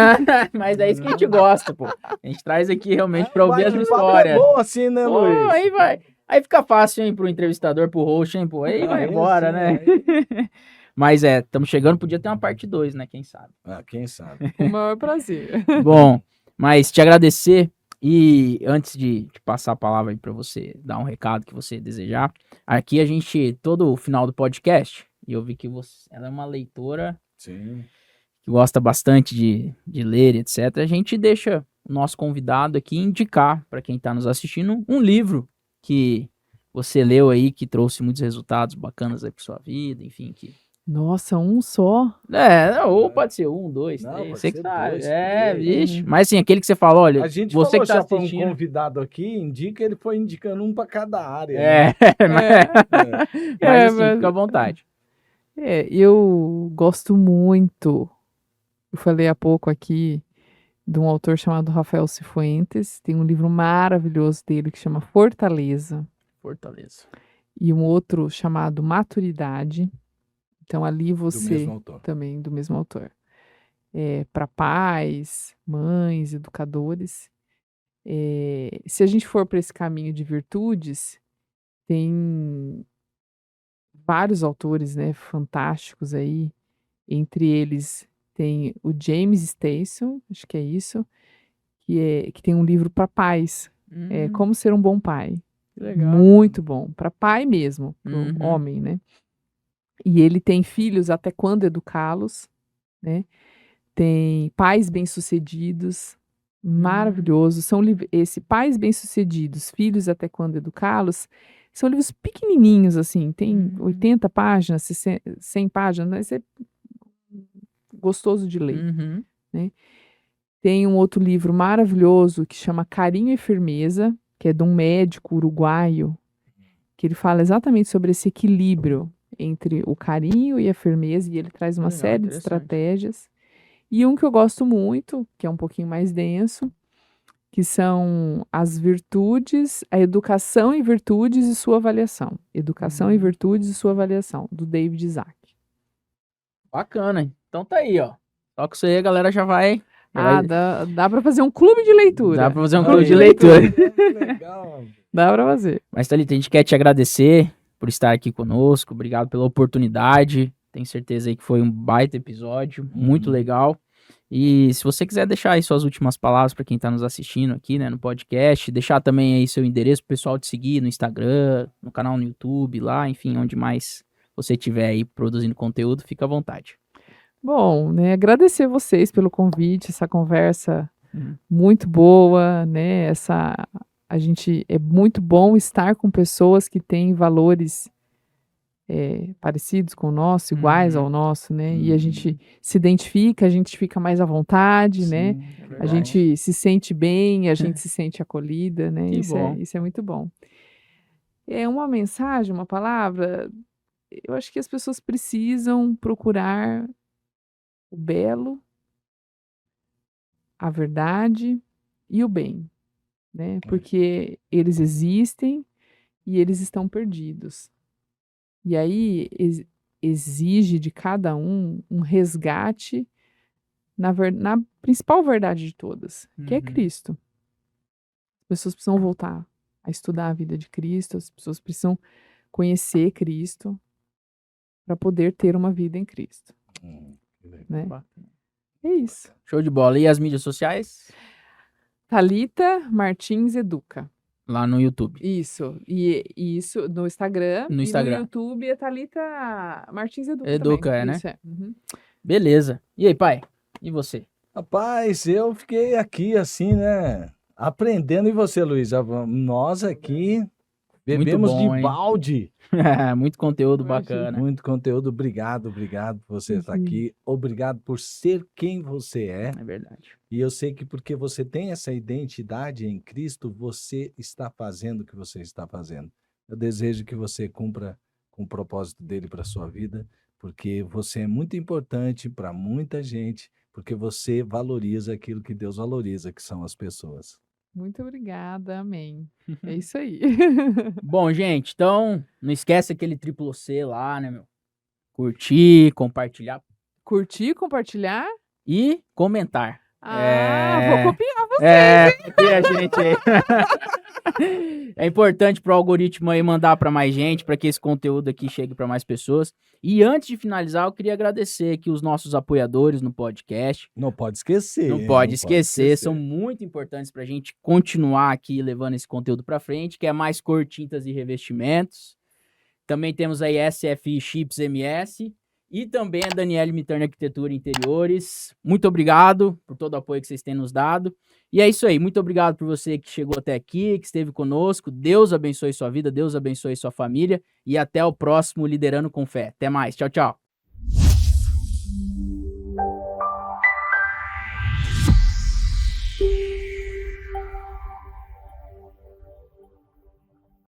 mas é isso que a gente gosta, pô. A gente traz aqui realmente pra ouvir as Bate-papo histórias. É bom assim, né, Pô, Luiz? aí vai. Aí fica fácil, hein, pro entrevistador, pro host, hein, pô. Aí vai Aí embora, sim, né? aí- Mas estamos chegando, podia ter uma parte 2, né? Quem sabe? Quem sabe? Com o maior prazer. Bom, mas te agradecer e antes de passar a palavra aí pra você dar um recado que você desejar, aqui a gente, todo o final do podcast, e eu vi que ela é uma leitora Sim. que gosta bastante de ler, etc., a gente deixa o nosso convidado aqui indicar para quem está nos assistindo um livro que você leu aí, que trouxe muitos resultados bacanas aí para sua vida, enfim, que... Nossa, um só? ou pode ser 1, 2, Não, 3, pode você que ser sabe. 2, Vixe. 3. Mas assim, aquele que você fala, olha, A gente você falou que tá já para um assistindo... convidado aqui, indica, ele foi indicando um para cada área. Mas assim, fica à vontade. Eu gosto muito. Eu falei há pouco aqui de um autor chamado Rafael Cifuentes. Tem um livro maravilhoso dele que chama Fortaleza. Fortaleza. E um outro chamado Maturidade. Então ali Do mesmo autor. também do mesmo autor. Para pais, mães, educadores. Se a gente for para esse caminho de virtudes, tem vários autores, né, fantásticos aí. Entre eles tem o James Stacy, acho que é isso, que tem um livro para pais, Como Ser um Bom Pai. Que legal. Muito bom, para pai mesmo, para o Uhum. homem, né? E ele tem filhos até quando educá-los, né? Tem Pais Bem-Sucedidos, maravilhoso. Esse Pais Bem-Sucedidos, Filhos até quando educá-los, são livros pequenininhos, assim, tem 80 páginas, 100 páginas, mas é gostoso de ler. Uhum. Né? Tem um outro livro maravilhoso que chama Carinho e Firmeza, que é de um médico uruguaio, que ele fala exatamente sobre esse equilíbrio entre o carinho e a firmeza, e ele traz uma Legal, série de interessante. estratégias. E um que eu gosto muito, que é um pouquinho mais denso, que são as virtudes, a educação em virtudes e sua avaliação. Educação em virtudes e sua avaliação, do David Isaac. Bacana. Então tá aí, ó. Só que isso aí a galera já vai... Dá para fazer um clube de leitura. Dá pra fazer um clube de leitura. Legal. Dá para fazer. Mas, Thalita, a gente quer te agradecer por estar aqui conosco. Obrigado pela oportunidade. Tenho certeza aí que foi um baita episódio, muito legal. E se você quiser deixar aí suas últimas palavras para quem tá nos assistindo aqui, né, no podcast, deixar também aí seu endereço pro pessoal te seguir no Instagram, no canal no YouTube, lá, enfim, onde mais você estiver aí produzindo conteúdo, fica à vontade. Bom, né, agradecer vocês pelo convite, essa conversa muito boa, né, é muito bom estar com pessoas que têm valores parecidos com o nosso, iguais ao nosso, né, e a gente se identifica, a gente fica mais à vontade, né, a gente se sente bem, a gente se sente acolhida, né, Que bom. isso é muito bom. É uma mensagem, uma palavra, eu acho que as pessoas precisam procurar o belo, a verdade e o bem, né? Porque eles existem e eles estão perdidos. E aí exige de cada um resgate na principal verdade de todas, que é Cristo. As pessoas precisam voltar a estudar a vida de Cristo, as pessoas precisam conhecer Cristo, para poder ter uma vida em Cristo, Que legal. né? Bacana. É isso. Show de bola. E as mídias sociais? Thalita Martins Educa. Lá no YouTube. Isso. E isso no Instagram. No E Instagram. no YouTube é Thalita Martins Educa Educa, também. né? Isso, é. Uhum. Beleza. E aí, pai? E você? Rapaz, eu fiquei aqui assim, né? Aprendendo. E você, Luiz? Nós aqui bebemos bom, de hein? balde. Muito conteúdo Imagina. bacana. Muito conteúdo. Obrigado por você estar aqui. Obrigado por ser quem você é. É verdade. E eu sei que porque você tem essa identidade em Cristo, você está fazendo o que você está fazendo. Eu desejo que você cumpra com o propósito dele para a sua vida, porque você é muito importante para muita gente, porque você valoriza aquilo que Deus valoriza, que são as pessoas. Muito obrigada, amém. É isso aí. Bom, gente, então não esquece aquele triplo C lá, né, meu? Curtir, compartilhar Curtir, compartilhar. e comentar. Vou copiar você. Copia a gente aí. É importante pro algoritmo aí mandar para mais gente, para que esse conteúdo aqui chegue para mais pessoas. E antes de finalizar, eu queria agradecer aqui os nossos apoiadores no podcast. Não pode esquecer. Não pode esquecer, são muito importantes para a gente continuar aqui levando esse conteúdo para frente, que é mais cor, tintas e revestimentos. Também temos aí SFI Chips MS e também a Daniele Miturne Arquitetura e Interiores. Muito obrigado por todo o apoio que vocês têm nos dado. E é isso aí, muito obrigado por você que chegou até aqui, que esteve conosco. Deus abençoe sua vida, Deus abençoe sua família e até o próximo Liderando com Fé. Até mais, tchau, tchau.